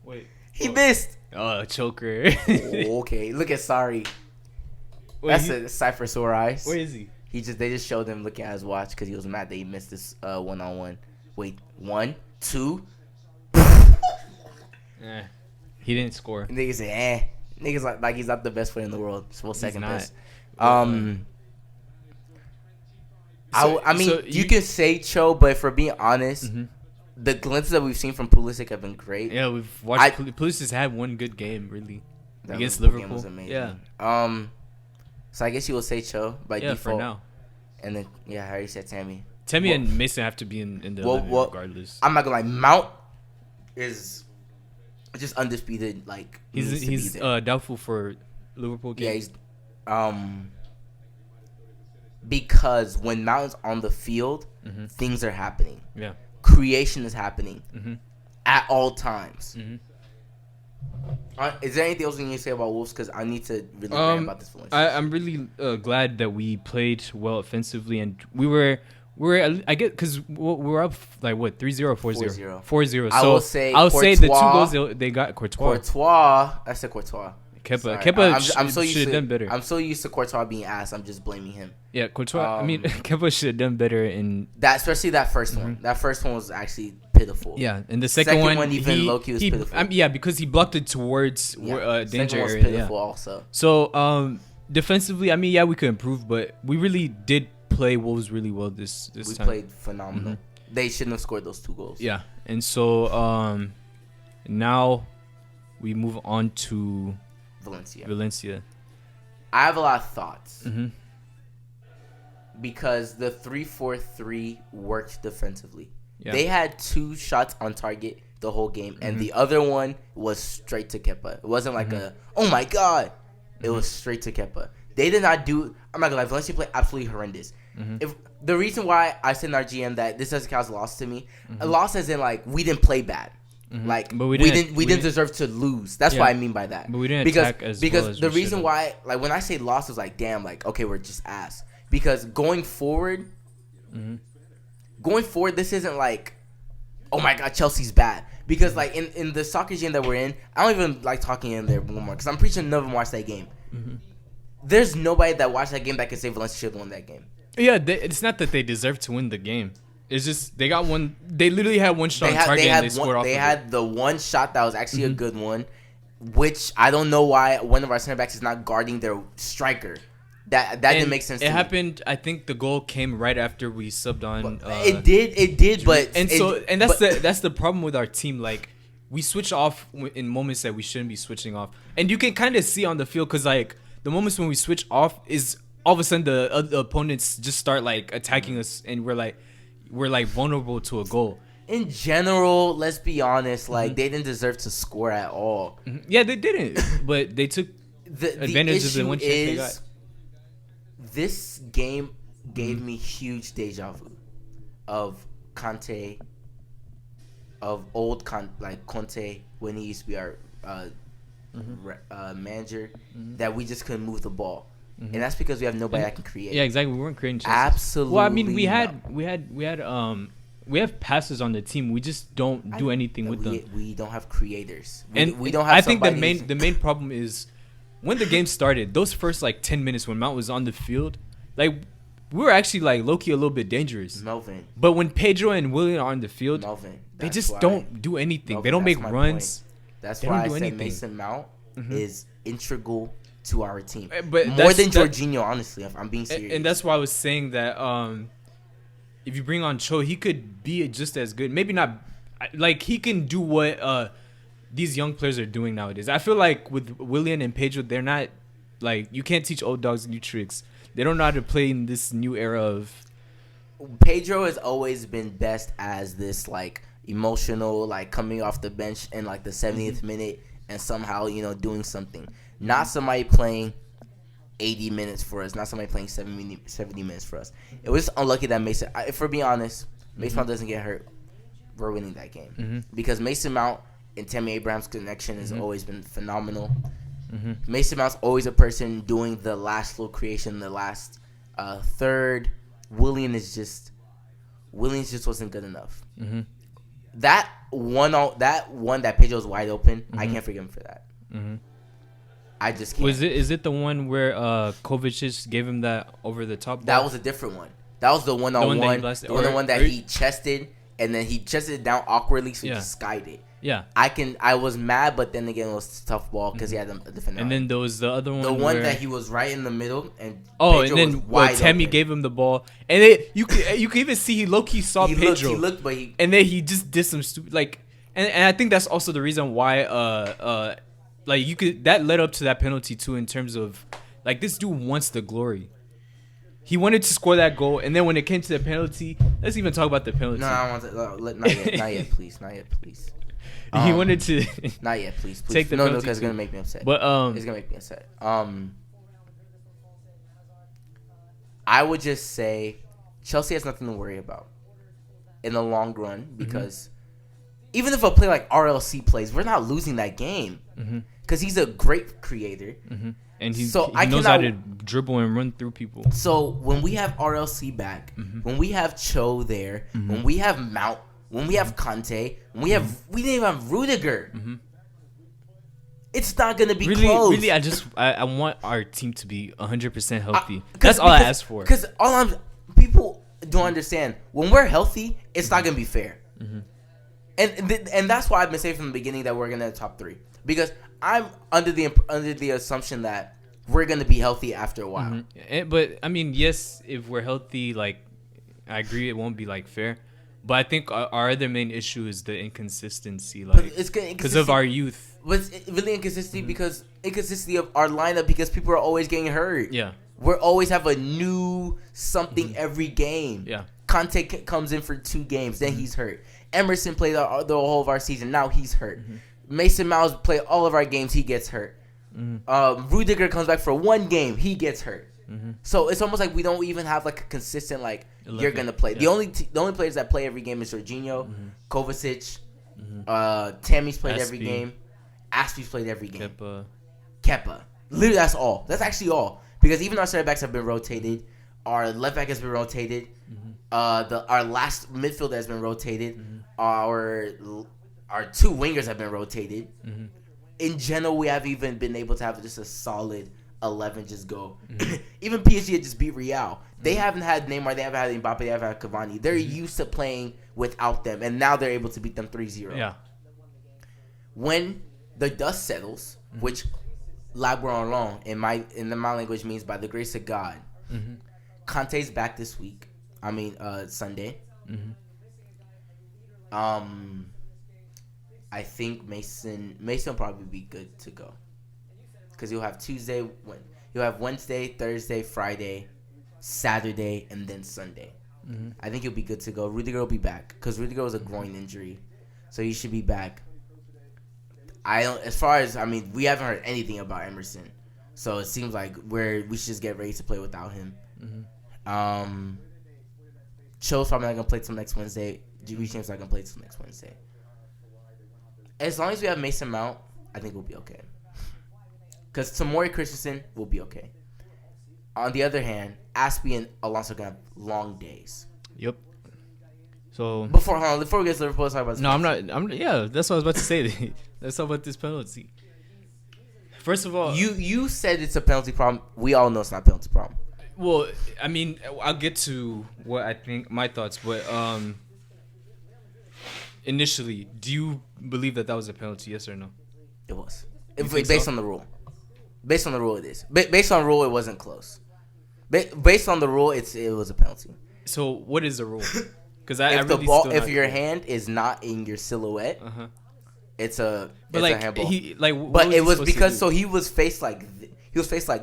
Wait. He missed. Oh, choker. Okay, look at Sorry. That's a Cypher sore eyes. Where is he? They just showed him looking at his watch because he was mad that he missed this 1-on-1. Wait, 1, 2. He didn't score. Niggas say Niggas like he's not the best player in the world. Well, second best. You can say Cho, but for being honest, the glimpses that we've seen from Pulisic have been great. Yeah, we've watched. Pulisic's had one good game, really, against Liverpool. Liverpool. Was amazing. Yeah. So I guess you will say Cho by default. For now. And then I already said Tammy. Tammy and Mason have to be in the 11 regardless. I'm not gonna lie. Mount is just undisputed. Like he's doubtful for Liverpool game. Yeah, he's because when Mount's on the field, things are happening. Yeah. Creation is happening at all times. Is there anything else you need to say about Wolves? Because I need to really rant about this. I'm really glad that we played well offensively, and we were I get because we're up like what 3-0, 4-0, 4-0. So I'll say the 2 goals they got Courtois. I said Courtois. Kepa should have done better. I'm so used to Courtois being ass. I'm just blaming him. Yeah, Courtois. Kepa should have done better in that, especially that first one. That first one was actually pitiful. Yeah, and the second one even low-key was pitiful. Yeah, because he blocked it towards danger area. Pitiful also. So defensively, I mean, yeah, we could improve, but we really did play Wolves really well this we time. Played phenomenal. They shouldn't have scored those 2 goals. Yeah, and so now we move on to Valencia. I have a lot of thoughts. Because the 3-4-3 worked defensively. Yeah. They had 2 shots on target the whole game, and the other one was straight to Kepa. It wasn't like oh my God. It was straight to Kepa. They did not do. I'm not gonna lie. Valencia played absolutely horrendous. If the reason why I said in our GM that this doesn't count as a loss to me, a loss as in like we didn't play bad. Like but we didn't deserve to lose. That's what I mean by that. But we didn't attack as well as the reason why, like when I say loss, is like damn, like okay, we're just ass. Because going forward, this isn't like, oh my God, Chelsea's bad. Because like in the soccer game that we're in, I don't even like talking in there more because I'm pretty sure none of them watched that game. There's nobody that watched that game that can say Valencia should have won that game. Yeah, it's not that they deserve to win the game. It's just they got one. They literally had one shot on target and they scored off. They had the one shot that was actually a good one, which I don't know why one of our center backs is not guarding their striker. That didn't make sense. It happened. I think the goal came right after we subbed on. It did. But that's the problem with our team. Like we switch off in moments that we shouldn't be switching off, and you can kind of see on the field because like the moments when we switch off is all of a sudden the opponents just start like attacking us, and we're like vulnerable to a goal. In general, let's be honest. Like they didn't deserve to score at all. Yeah, they didn't, but they took advantage of the one chance they got. This game gave me huge deja vu of Conte, of old Conte when he used to be our manager, that we just couldn't move the ball, and that's because we have nobody that can create. Yeah, exactly. We weren't creating chances. Absolutely. Well, I mean, we have passes on the team. We just don't do anything with them. We don't have creators. We don't have. I think the main problem is. When the game started, those first like 10 minutes when Mount was on the field, like we were actually like low-key a little bit dangerous. Melvin. But when Pedro and William are on the field, they just don't do anything. They don't make runs. That's why I said Mason Mount is integral to our team. But more than Jorginho, honestly, if I'm being serious. And that's why I was saying that if you bring on Cho, he could be just as good. Maybe not. Like he can do what these young players are doing nowadays. I feel like with Willian and Pedro, they're not like you can't teach old dogs new tricks. They don't know how to play in this new era of. Pedro has always been best as this like emotional, like coming off the bench in like the 70th minute and somehow doing something. Not somebody playing 80 minutes for us. Not somebody playing 70 minutes for us. It was unlucky that Mason. If we're being honest, Mason Mount doesn't get hurt, we're winning that game because Mason Mount and Tammy Abraham's connection has always been phenomenal. Mason Mount's always a person doing the last little creation, the last third. Williams just wasn't good enough. That one that Pedro's wide open, I can't forgive him for that. I just can't. Is it the one where Kovacic gave him that over the top ball? That was a different one. That was the one-on-one. The one that he chested, and then he chested it down awkwardly, so he just skied it. Yeah. I was mad, but then again, it was a tough ball because he had a defender. And then there was the other one. The one that he was right in the middle, and Pedro and then Tammy gave him the ball, and you could even see he low-key saw Pedro. He looked, but and then he just did some stupid and I think that's also the reason why that led up to that penalty too, in terms of like this dude wants the glory. He wanted to score that goal, and then when it came to the penalty, let's even talk about the penalty. No, I want to not yet, please. He wanted to not yet, please. Take the penalty. No, because it's gonna make me upset. But it's gonna make me upset. I would just say Chelsea has nothing to worry about in the long run because even if a player like RLC plays, we're not losing that game because he's a great creator. And he knows how to dribble and run through people. So when we have RLC back, when we have Cho there, when we have Mount, when we have Conte, when we didn't even have Rudiger. It's not gonna be close. Really, I want our team to be 100% healthy. That's all I ask for. Because people don't understand when we're healthy, it's not gonna be fair. And that's why I've been saying from the beginning that we're gonna have top 3 because I'm under the assumption that we're gonna be healthy after a while. But I mean, yes, if we're healthy, like I agree, it won't be like fair. But I think our other main issue is the inconsistency, like because of our youth. But it's really inconsistency because inconsistency of our lineup because people are always getting hurt. Yeah, we always have a new something every game. Yeah, Conte comes in for 2 games, then he's hurt. Emerson played the whole of our season, now he's hurt. Mason Mount played all of our games, he gets hurt. Rudiger comes back for 1 game, he gets hurt. So it's almost like we don't even have like a consistent like 11, you're gonna play. Yeah. The only players that play every game is Jorginho, Kovacic, Tammy's played every game, Aspie's played every game. Kepa. Literally, that's all. That's actually all because even our center backs have been rotated. Our left back has been rotated. Our last midfielder has been rotated. Our 2 wingers have been rotated. In general, we haven't even been able to have just a solid 11 just go. Even PSG had just beat Real. They haven't had Neymar, they haven't had Mbappe, they haven't had Cavani. They're used to playing without them, and now they're able to beat them 3-0. Yeah. When the dust settles, which la grand in my language means by the grace of God, Conte's back this week. I mean Sunday. I think Mason will probably be good to go. Because you'll have you'll have Wednesday, Thursday, Friday, Saturday, and then Sunday. I think he'll be good to go. Rudiger will be back because Rudiger was a groin injury, so he should be back. We haven't heard anything about Emerson, so it seems like we should just get ready to play without him. Cho's probably not gonna play till next Wednesday. Richard's not gonna play till next Wednesday. As long as we have Mason Mount, I think we'll be okay. Because Tamori Christensen will be okay. On the other hand, Aspie and Alonso are going to have long days. Yep. So before we get to Liverpool, let's talk about this. No, yeah, that's what I was about to say. Let's talk about this penalty. First of all, you said it's a penalty problem. We all know it's not a penalty problem. Well, I mean, I'll get to what I think, my thoughts, but initially, do you believe that was a penalty, yes or no? It was. Based on the rule. Based on the rule, it is. Based on the rule, it wasn't close. Based on the rule, it was a penalty. So, what is the rule? Because if your hand is not in your silhouette, it's a handball. But it was because he was faced like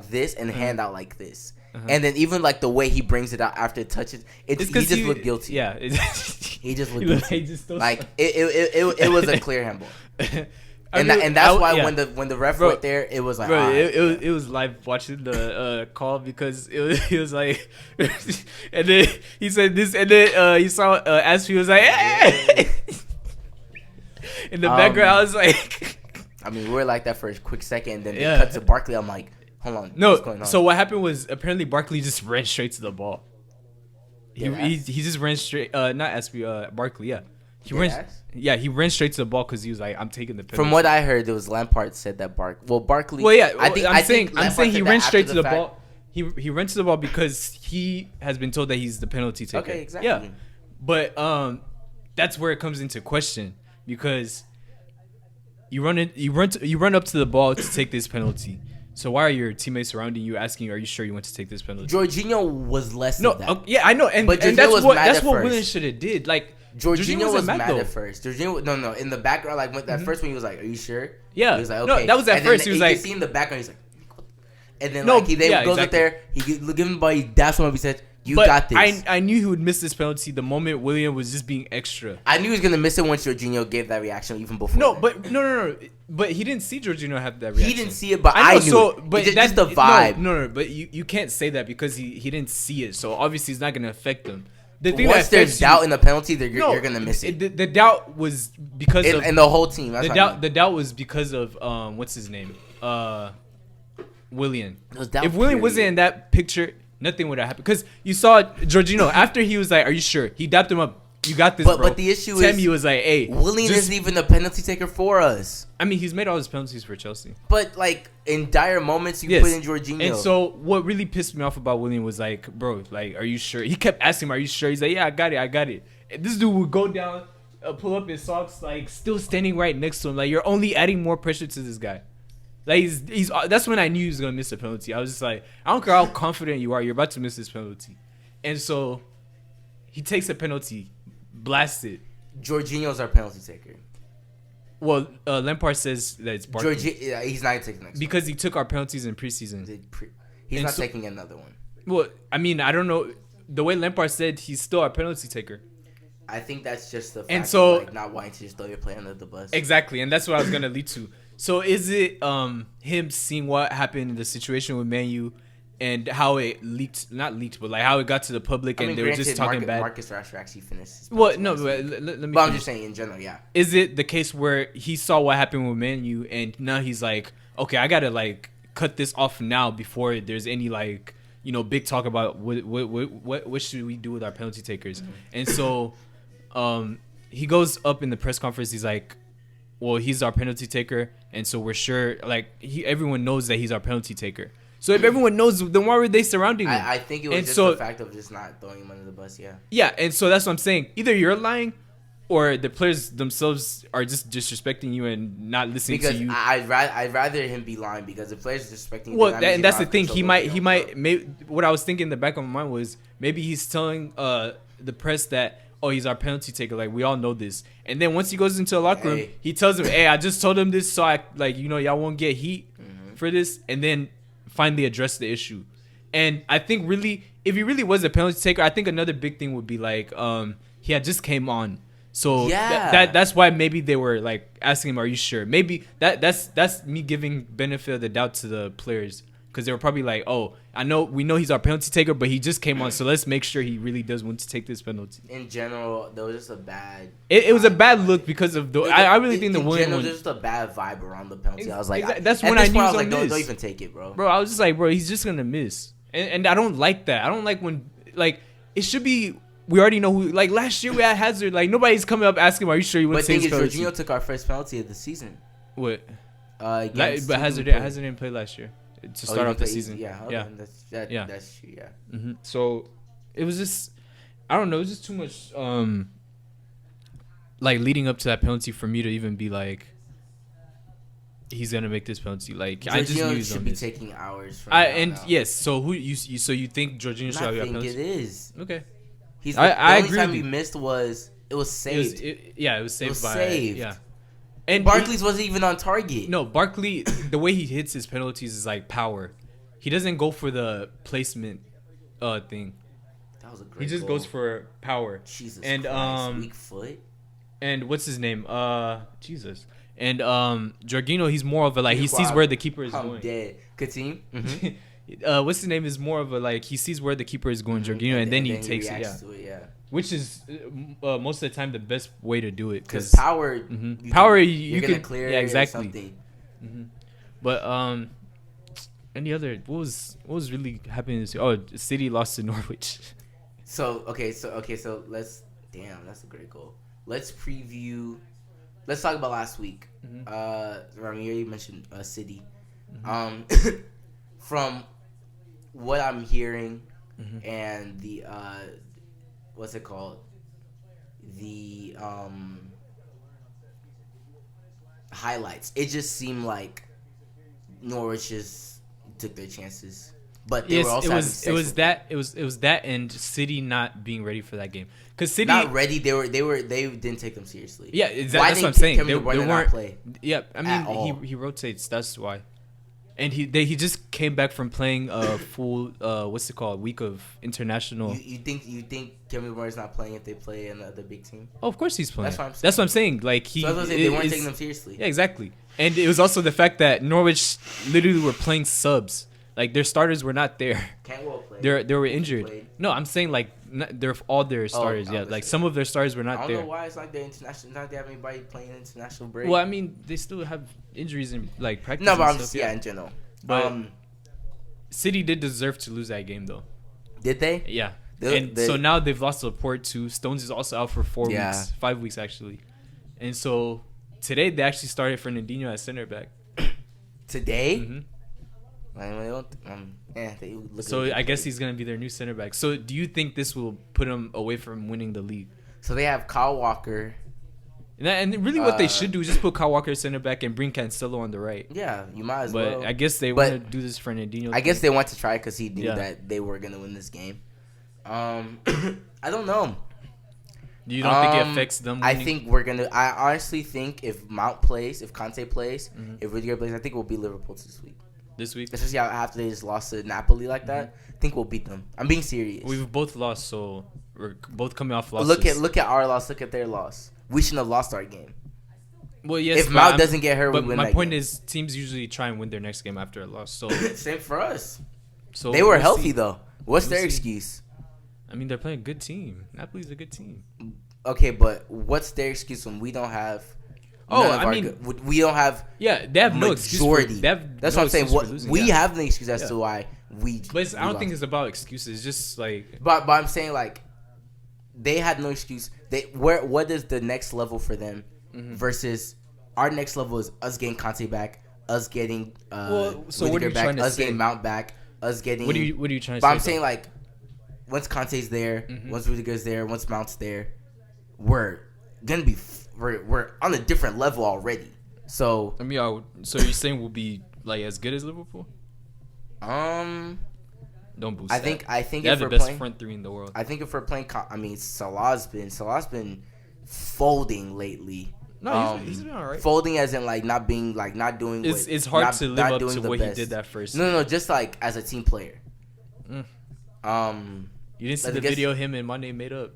this and hand out like this. And then even like the way he brings it out after it touches, he just looked guilty. Yeah, he just looked guilty. It was a clear handball. And that's why when the ref went there, it was like it was live watching the call because it was like, and then he said this, and then he saw Aspie was like, hey! In the background, I was like, I mean, we were like that for a quick second, and then it cut to Barkley. I'm like, hold on, no. What's going on? So what happened was apparently Barkley just ran straight to the ball. He just ran straight. Not Aspie, Barkley. Yeah. He ran straight to the ball because he was like, "I'm taking the penalty." From what I heard, there was Lampard said that Barkley. Well, yeah, I'm saying he ran straight to the ball. He ran to the ball because he has been told that he's the penalty taker. Okay, exactly. Yeah, but that's where it comes into question because you run up to the ball to take this penalty. So why are your teammates surrounding you asking, "Are you sure you want to take this penalty?" Jorginho was less than that. Yeah, I know, and that's what Willian should have did. Like. Jorginho was mad at first. No. In the background, like when that first one, he was like, "Are you sure?" Yeah. He was like, "Okay." No, that was at first. He was like, "You see in the background." He's like, and then he goes up there. He give him the ball. He daps him up. He said, "You got this." I knew he would miss this penalty the moment William was just being extra. I knew he was gonna miss it once Jorginho gave that reaction even before. No. But he didn't see Jorginho have that reaction. He didn't see it, but I knew it. But that's the vibe. No. But you can't say that because he didn't see it. So obviously it's not gonna affect him. Once there's doubt in the penalty, you're gonna miss it. The doubt was because of and the whole team. The doubt was because of what's his name, Willian. If Willian wasn't in that picture, nothing would have happened. Because you saw Jorginho after he was like, "Are you sure?" He dapped him up. You got this, bro. But the issue Tammy was like, "Hey, Willian isn't even the penalty taker for us." I mean, he's made all his penalties for Chelsea. But like in dire moments, you put in Jorginho. And so what really pissed me off about Willian was like, bro, like, are you sure? He kept asking him, "Are you sure?" He's like, "Yeah, I got it. And this dude would go down, pull up his socks, like still standing right next to him. Like you're only adding more pressure to this guy. Like he's that's when I knew he was gonna miss a penalty. I was just like, I don't care how confident you are, you're about to miss this penalty. And so he takes a penalty, blasts it. Jorginho's our penalty taker. Well, Lampard says that it's Barkley. He's not taking the next because he took our penalties in preseason. He's not taking another one. Well, I mean, I don't know. The way Lampard said, he's still our penalty taker. I think that's just the fact and so, of not wanting to just throw your player under the bus. Exactly, and that's what I was gonna lead to. So is it him seeing what happened in the situation with Man U and how it not leaked, but like how it got to the public and they were just talking bad? Marcus Rashford actually finished. Well, no, but let me. But I'm just saying in general, yeah. Is it the case where he saw what happened with Man U and now he's like, okay, I gotta like cut this off now before there's any like big talk about what should we do with our penalty takers? Mm-hmm. And so, he goes up in the press conference. He's like, well, he's our penalty taker, and so we're sure, like, everyone knows that he's our penalty taker. So if everyone knows, then why were they surrounding him? I think it was just the fact of just not throwing him under the bus, yeah. Yeah, and so that's what I'm saying. Either you're lying, or the players themselves are just disrespecting you and not listening to you. I'd rather him be lying because the players are disrespecting you. Well, and that's the thing. He might. Maybe what I was thinking in the back of my mind was maybe he's telling the press that, oh, he's our penalty taker. Like, we all know this. And then once he goes into the locker room, he tells him, hey, I just told him this so y'all won't get heat for this. And then finally address the issue. And I think really, if he really was a penalty taker, I think another big thing would be like, he had just came on. So that's why maybe they were like asking him, are you sure? Maybe that's me giving benefit of the doubt to the players. Because they were probably like, oh, we know he's our penalty taker, but he just came on, so let's make sure he really does want to take this penalty. In general, there was just a bad... It was a bad look because of the... I really think the win... In general, there's just a bad vibe around the penalty. I was like... That's when I knew he was like, don't even take it, bro. Bro, I was just like, bro, he's just going to miss. And I don't like that. I don't like when... Like, it should be... We already know who... Like, last year we had Hazard. Like, nobody's coming up asking him, are you sure you want to take this penalty? Jorginho took our first penalty of the season. What? But Hazard didn't play last year. To start off the season. Yeah. Okay. Yeah. That's true, yeah. Mm-hmm. So, it was just... I don't know. It was just too much... like, leading up to that penalty for me to even be like... He's going to make this penalty. Like, Jorginho I just knew he was should on be this. Taking hours from yes. So, so you think Jorginho should have a penalty? I think it is. Okay. The only time he missed was... It was saved. It was saved by... saved. Yeah. And Barkley's wasn't even on target. No, Barkley, the way he hits his penalties is like power. He doesn't go for the placement thing. That was a great He just goal. Goes for power. Jesus and, Christ, weak foot. And what's his name? Jesus. And Jorginho, he's more of a like he sees where the keeper is going. I'm dead. Continue. Mm-hmm. What's his name is more of a like he sees where the keeper is going, Jorginho, and then he takes it. Yeah. Which is most of the time the best way to do it because power, you're gonna clear. Yeah, exactly. Or something. Mm-hmm. But any other what was really happening this year? Oh, City lost to Norwich. So let's that's a great goal. Let's preview. Let's talk about last week. Mm-hmm. Rami, you mentioned City. Mm-hmm. From what I'm hearing and the what's it called? The highlights. It just seemed like Norwich just took their chances, but they were also it was that and City not being ready for that game because City not ready. They didn't take them seriously. Yeah, exactly. That's what I'm saying. They weren't. Not play I mean, he rotates. That's why. And he just came back from playing a full week of international. You think Kevin De Bruyne's not playing if they play another big team? Oh, of course he's playing. That's what I'm saying. Like they weren't taking them seriously. Yeah, exactly. And it was also the fact that Norwich literally were playing subs. Like their starters were not there. Cantwell played. They were injured. No, I'm saying like they're all their starters. Yeah, like some of their starters were not there. I don't know why it's like they're international. Not they have anybody playing international break. Well, I mean, they still have injuries in like practice. No, but I'm just in general. But City did deserve to lose that game though. Did they? Yeah. So now they've lost Laporte too. Stones is also out for 4 weeks, 5 weeks actually. And so today they actually started Fernandinho at center back. Today? Mm-hmm. So I guess he's gonna be their new center back. So do you think this will put him away from winning the league? So they have Kyle Walker, And really, what they should do is just put Kyle Walker center back and bring Cancelo on the right. Yeah, you might as well. But I guess they want to do this for Fernandinho. I guess they want to try because he knew that they were gonna win this game. I don't know. You don't think it affects them? I think we're gonna. I honestly think if Mount plays, if Conte plays, if Rudiger plays, I think we'll beat Liverpool this week. This week, especially after they just lost to Napoli like that, I think we'll beat them. I'm being serious. We've both lost, so we're both coming off losses. Look at our loss. Look at their loss. We shouldn't have lost our game. Well, yes. If Mount doesn't get hurt, but we win my that point game. is, teams usually try and win their next game after a loss. So same for us. So they were healthy though. What's their excuse? I mean, they're playing a good team. Napoli's a good team. Okay, but what's their excuse when we don't have? We don't have. Yeah, they have no excuse. That's what I'm saying. We have the excuse as to why we. But I don't think it's about excuses. It's just like. But I'm saying like, they had no excuse. What is the next level for them versus our next level is us getting Conte back, us getting so what are you back, trying to us say? getting Mount back, us getting. What are you trying to say? But I'm saying like, once Conte's there, once Rudiger's there, once Mount's there, we're gonna be we're on a different level already. So I mean, so you're saying we'll be like as good as Liverpool? Don't boost. I think they have the best front three in the world. I think if we're playing, I mean, Salah's been folding lately. No, he's been all right. Folding as in like not doing. It's hard to live up to what he did that first. No, just like as a team player. You didn't see the video him and Mane made up.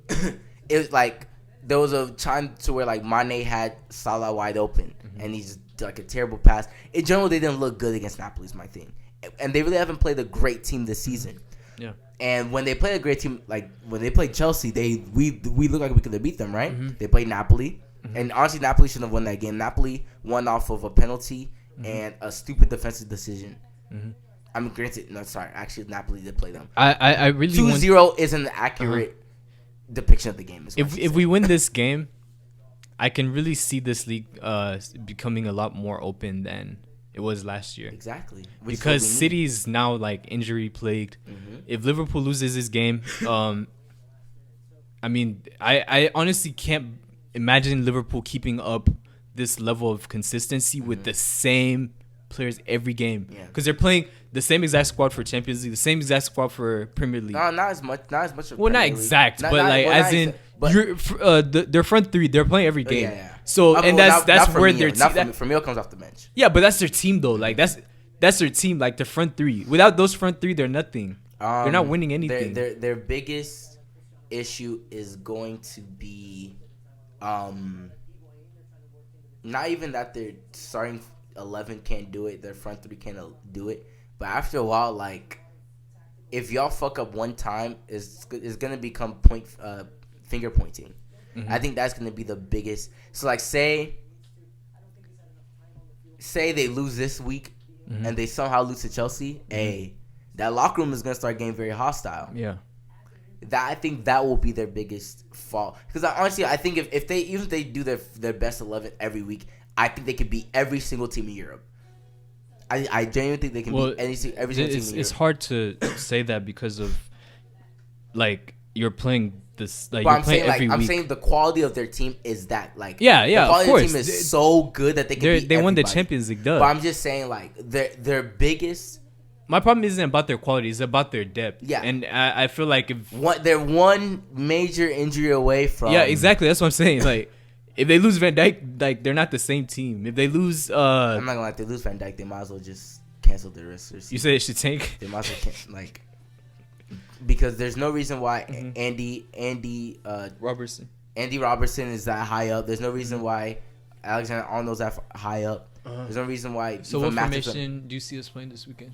It was like there was a time to where like Mane had Salah wide open and he's like a terrible pass. In general, they didn't look good against Napoli. Is my thing, and they really haven't played a great team this season. Yeah. And when they play a great team, like when they played Chelsea, we look like we could have beat them, right? They played Napoli. And honestly, Napoli shouldn't have won that game. Napoli won off of a penalty and a stupid defensive decision. I mean, granted, no, sorry. Actually, Napoli did play them. I really 2-0 isn't an accurate depiction of the game. If we win this game, I can really see this league becoming a lot more open than it was last year. Exactly. Because City's now like injury plagued. If Liverpool loses this game, I mean, I honestly can't imagine Liverpool keeping up this level of consistency with the same players every game. Because they're playing the same exact squad for Champions League, the same exact squad for Premier League. No, not as much. Well, not exact, but like as in their front three, they're playing every game. Yeah. So and that's where their team. Firmino comes off the bench. Yeah, but that's their team though. Like that's their team. Like the front three. Without those front three, they're nothing. They're not winning anything. Their biggest issue is going to be, not even that their starting 11 can't do it, their front three can't do it, but after a while, like if y'all fuck up one time, it's gonna become finger pointing. I think that's gonna be the biggest. So like say they lose this week and they somehow lose to Chelsea, that locker room is gonna start getting very hostile. Yeah. I think that will be their biggest fault. Because honestly, I think if they do their best 11 every week, I think they could beat every single team in Europe. I genuinely think they can beat every single team in Europe. It's hard to say that because of like you're playing this. Like but you're playing every week. I'm saying the quality of their team is that like the quality of their course. team is so good that they can beat they won the everybody. Champions League. Duh. But I'm just saying like their biggest. My problem isn't about their quality; it's about their depth. Yeah, and I feel like if they're one major injury away from. Yeah, exactly. That's what I'm saying. Like, if they lose Van Dijk, like they're not the same team. If they lose, I'm not gonna lie. If they lose Van Dijk, they might as well just cancel the rest of the season. You said it should tank. They might as well because there's no reason why Andy Robertson is that high up. There's no reason why Alexander Arnold's that high up. There's no reason why. So what formation do you see us playing this weekend?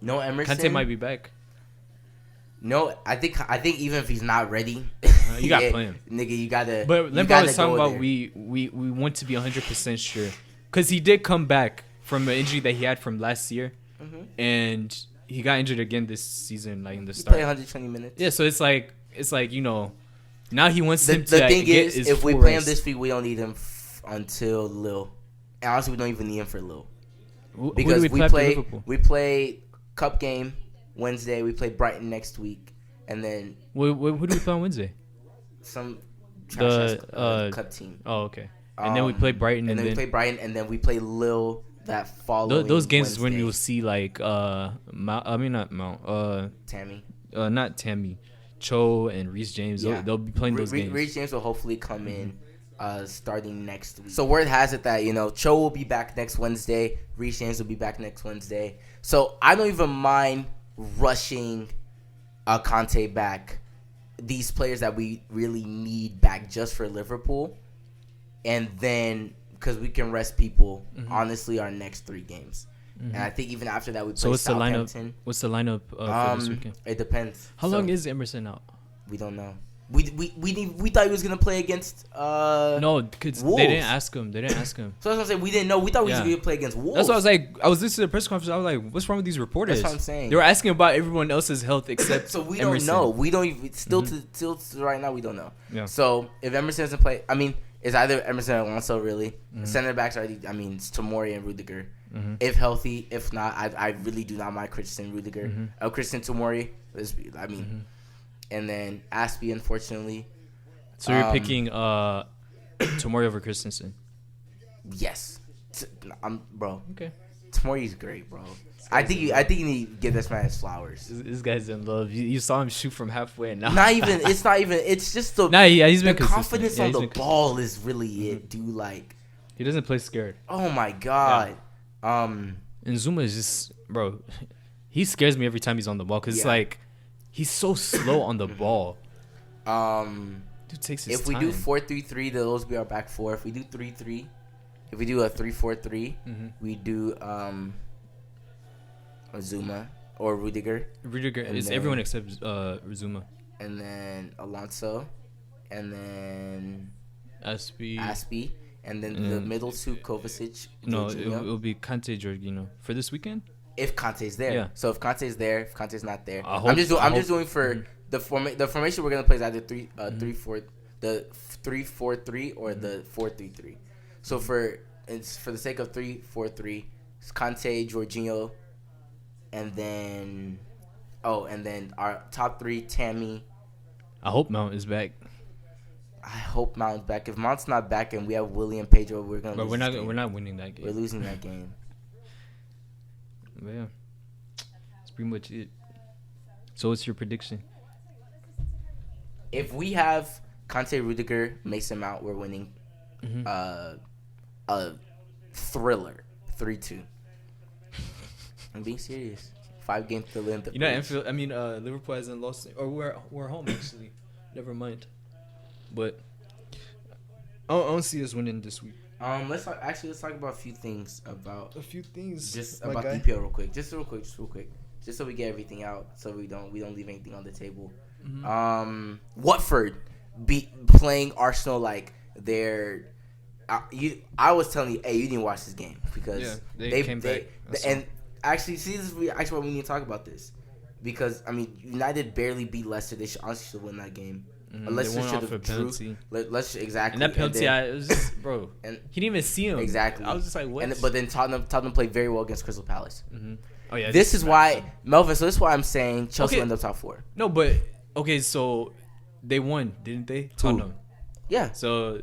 No Emerson. Kante might be back. No, I think even if he's not ready, you gotta play him, nigga. You gotta. But Lampard was talking about we want to be 100% sure because he did come back from an injury that he had from last year, and he got injured again this season, like in the start. Play 120 minutes. Yeah, so it's like now he wants him to. The thing get is, if we play him this week, we don't need him until Lille. And honestly, we don't even need him for Lille because we play Cup game Wednesday. We play Brighton next week, and then who do we play on Wednesday? Some The cup team. Oh, okay. And then we play Brighton, and then we play Brighton, and then we play Lille that following. Those games is Wednesday. when you'll see like Tammy. Not Tammy, Cho and Reece James. Yeah. They'll be playing those games. Reece James will hopefully come in starting next week. So word has it that Cho will be back next Wednesday. Reece James will be back next Wednesday. So I don't even mind rushing Conte back. These players that we really need back just for Liverpool, and then because we can rest people. Honestly, our next 3 games, and I think even after that we play Southampton. What's the lineup for this weekend? It depends. How long is Emerson out? We don't know. We thought he was gonna play against no, because they didn't ask him. So that's what I'm saying. We didn't know. We thought we was gonna play against Wolves. That's what I was like. I was listening to the press conference. I was like, "What's wrong with these reporters?" That's what I'm saying. They were asking about everyone else's health except so we Emerson. don't know. We don't even still to right now. We don't know. Yeah. So if Emerson doesn't play, I mean, it's either Emerson or Alonso really. Center backs are it's Tomori and Rudiger. If healthy, if not, I really do not mind Christian Rudiger. Christian Tomori. And then Aspie, unfortunately. So you're picking Tomori over Christensen? Yes. Bro. Okay. Tomori's great, bro. I think you need to give this man his flowers. This guy's in love. You saw him shoot from halfway, and now It's not even. It's just the. He's been the confidence on the ball is really it, dude. Like, he doesn't play scared. Oh my god. Yeah. And Zuma is just, bro. He scares me every time he's on the ball because it's like he's so slow on the ball. Dude takes his time. If we do 4-3-3, those be our back four. If we do 3-3, if we do a 3-4-3, we do Zuma or Rudiger. Rudiger is everyone except Zuma. And then Alonso, and then Aspie. And then the middle two, Kovacic. No, it will be Kante, Jorginho for this weekend. If Kante's there, yeah. So if Kante's there, if Kante's not there, I'm just doing for the formation we're gonna play is either 3-4-3 or the 4-3-3. So for the sake of 3-4-3, it's Kante, Jorginho, and then our top 3, Tammy. I hope Mount is back. I hope Mount's back. If Mount's not back and we have William Pedro, we're gonna. But we're not winning that game. We're losing that game. But yeah, that's pretty much it. So what's your prediction? If we have Kante, Rudiger, Mason Mount, we're winning. A thriller, 3-2. I'm being serious. 5 games to live. Liverpool hasn't lost, or we're home actually. Never mind. But I don't see us winning this week. Let's talk about a few things just about guy. DPL real quick. Just real quick. Just so we get everything out, so we don't leave anything on the table. Watford playing Arsenal like they're. I was telling you, hey, you didn't watch this game because they came back. And actually, see, this is actually why we need to talk about this because United barely beat Leicester. They should win that game. Leicester should have penalty. Exactly. And that penalty, it was just, bro. And he didn't even see him. Exactly. I was just like, what? But then Tottenham played very well against Crystal Palace. Oh yeah. This is why Melvin. So this is why I'm saying Chelsea will end up top 4. No, but okay. So they won, didn't they? Tottenham. Yeah. So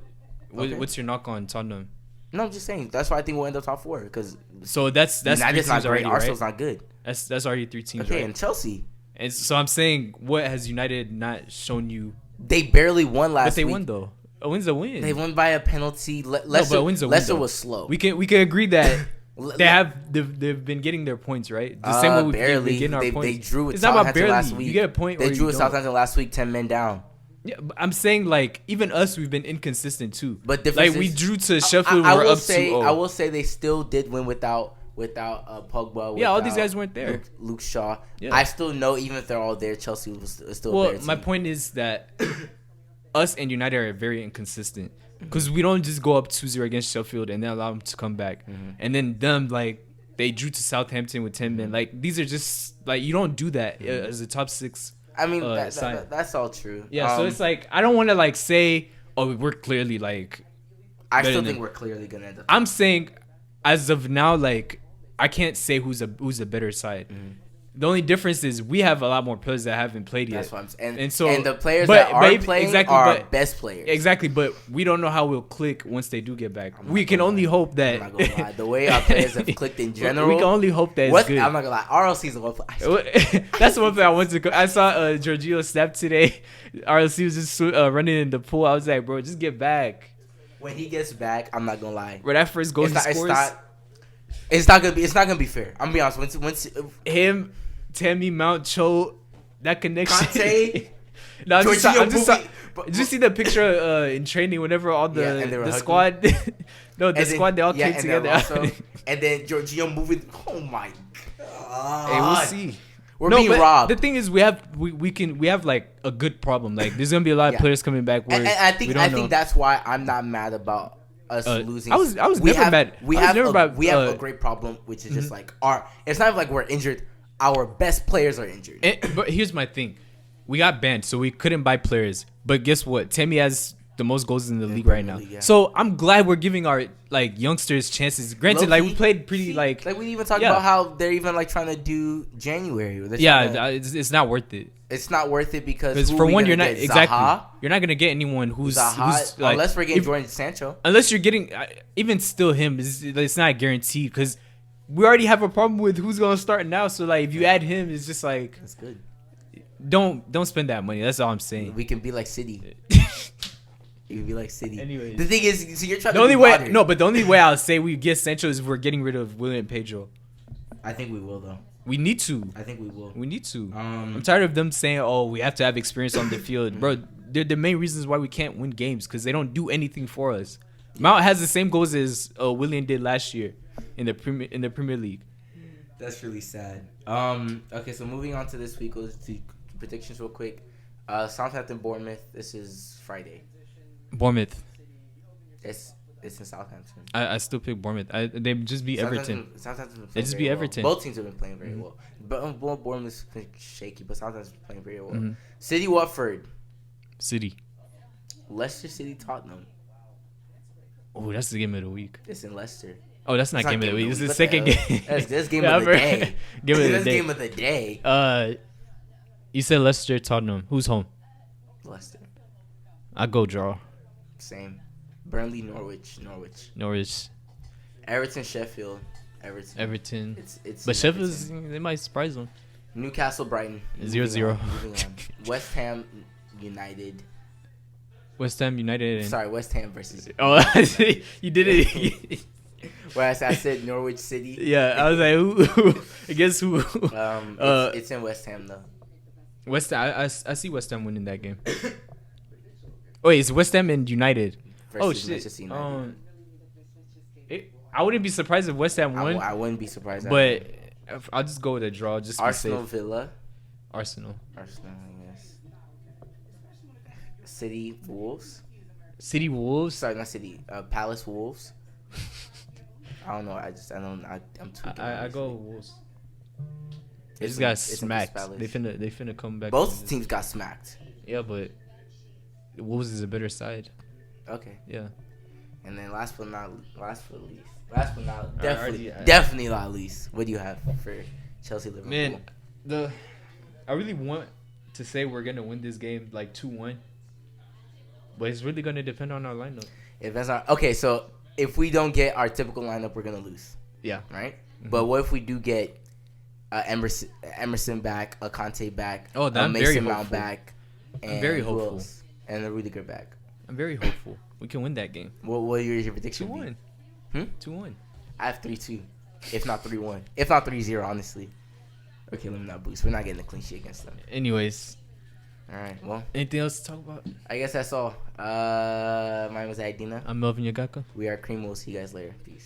what's your knock on Tottenham? No, I'm just saying. That's why I think we'll end up top 4 because. So that's United's not great. Already, Arsenal's right? not good. That's already 3 teams. Okay, right? and Chelsea. And so I'm saying, what has United not shown you? They barely won last week. But they won though. A win's a win. They won by a penalty. But a win's a win. Leicester was slow. We can agree that they've been getting their points, right? The same way we've been getting our points. They drew with it's not about barely. last week. You get a point. They drew with Southampton last week, 10 men down. Yeah, but I'm saying like even us, we've been inconsistent too. But like we drew to Sheffield, we're up 2-0. I will say they still did win without Pogba. All these guys weren't there. Luke Shaw. Yeah. I still know even if they're all there, Chelsea was still. Well, there my point is that us and United are very inconsistent because we don't just go up 2-0 against Sheffield and then allow them to come back, and then them like they drew to Southampton with 10 men. Like these are just like you don't do that as a top 6. I mean, that's all true. Yeah, so it's like I don't want to like say, oh, we're clearly like. I still think we're clearly gonna end up. I'm saying, as of now, like I can't say who's a better side. The only difference is we have a lot more players that haven't played yet. That's what I'm saying. And so the players that are playing are best players. Exactly, but we don't know how we'll click once they do get back. We can only hope that. I'm not gonna lie. The way our players have clicked in general, we can only hope that it's good. I'm not gonna lie. RLC's the one play. That's the one thing I wanted to. I saw Giorgio snap today. RLC was just running in the pool. I was like, bro, just get back. When he gets back, I'm not gonna lie. Where that first goal he scores, it's not gonna be fair. I'm gonna be honest. Once him, Tammy, Mount, Cho, that connection. Conte, no, I'm just did you see the picture in training whenever all the squad, the squad they all came together, and then Giorgio moving. Oh my god! Hey, we'll see. We're being robbed. The thing is, we have like a good problem. Like there's gonna be a lot of players coming back. Where and I think that's why I'm not mad about us losing. I was never mad. We have a great problem, which is just like it's not like we're injured. Our best players are injured. But here's my thing: we got banned, so we couldn't buy players. But guess what? Tammy has the most goals in the league right now. Yeah. So I'm glad we're giving our youngsters chances. Granted, we played pretty like we even talked about how they're even trying to do January. It's not worth it. It's not worth it because for one, you're not you're not gonna get anyone who's unless we're getting Jordan Sancho. Unless you're getting even still him, it's not guaranteed because we already have a problem with who's gonna start now. So if you add him, it's just that's good. Don't spend that money. That's all I'm saying. We can be like City. You can be like City. Anyways, the thing is, so you're trying. The only way I'll say we get Sancho is if we're getting rid of William Pedro. I think we will though. We need to. I think we will. We need to. I'm tired of them saying, "Oh, we have to have experience on the field, bro." They're the main reasons why we can't win games because they don't do anything for us. Mount has the same goals as William did last year in the Premier League. That's really sad. Okay, so moving on to this week, let's do predictions real quick. Southampton, Bournemouth. This is Friday. Bournemouth. It's in Southampton. I still pick Bournemouth. They just beat Everton. They just beat Everton. Both teams have been playing very well. But Bournemouth's been shaky, but Southampton's been playing very well. City, Watford. City. Leicester City, Tottenham. Oh, that's the game of the week. It's in Leicester. Oh, that's not game of the week. It's the second game. That's game of the day. Game of the day. You said Leicester, Tottenham. Who's home? Leicester. I go draw. Same. Burnley, Norwich. Everton, Sheffield. Everton. It's but Sheffield, they might surprise them. Newcastle, Brighton. 0-0. West Ham United. West Ham United. Sorry, West Ham versus. Oh, you did it. Where I said Norwich City. Yeah, I was like, who? I guess who? It's in West Ham though. West Ham. I see West Ham winning that game. Wait, it's West Ham and United. Versus shit. I wouldn't be surprised if West Ham won. I wouldn't be surprised. But I'll just go with a draw. Just Arsenal, be safe. Villa. Arsenal, yes. City, Wolves. Sorry, not City. Palace, Wolves. I don't know. I'm too. I go Wolves. They just got smacked. They finna come back. Both teams got smacked. Yeah, but Wolves is a better side. Okay. Yeah. And then definitely not least. What do you have for Chelsea, Liverpool? Man, I really want to say we're gonna win this game 2-1, but it's really gonna depend on our lineup. Okay, so if we don't get our typical lineup, we're gonna lose. Yeah. Right. Mm-hmm. But what if we do get Emerson back, a Conte back, Mason Mount back, and I'm very hopeful, and a Rudiger back? I'm very hopeful we can win that game. What your prediction? 2-1. 2-1. I have 3-2, if not 3-1, if not 3-0. Honestly. Okay, let me not boost. We're not getting a clean sheet against them. Anyways. All right. Well. Anything else to talk about? I guess that's all. My name was Adina. I'm Melvin Yagaka. We are Cream. We'll see you guys later. Peace.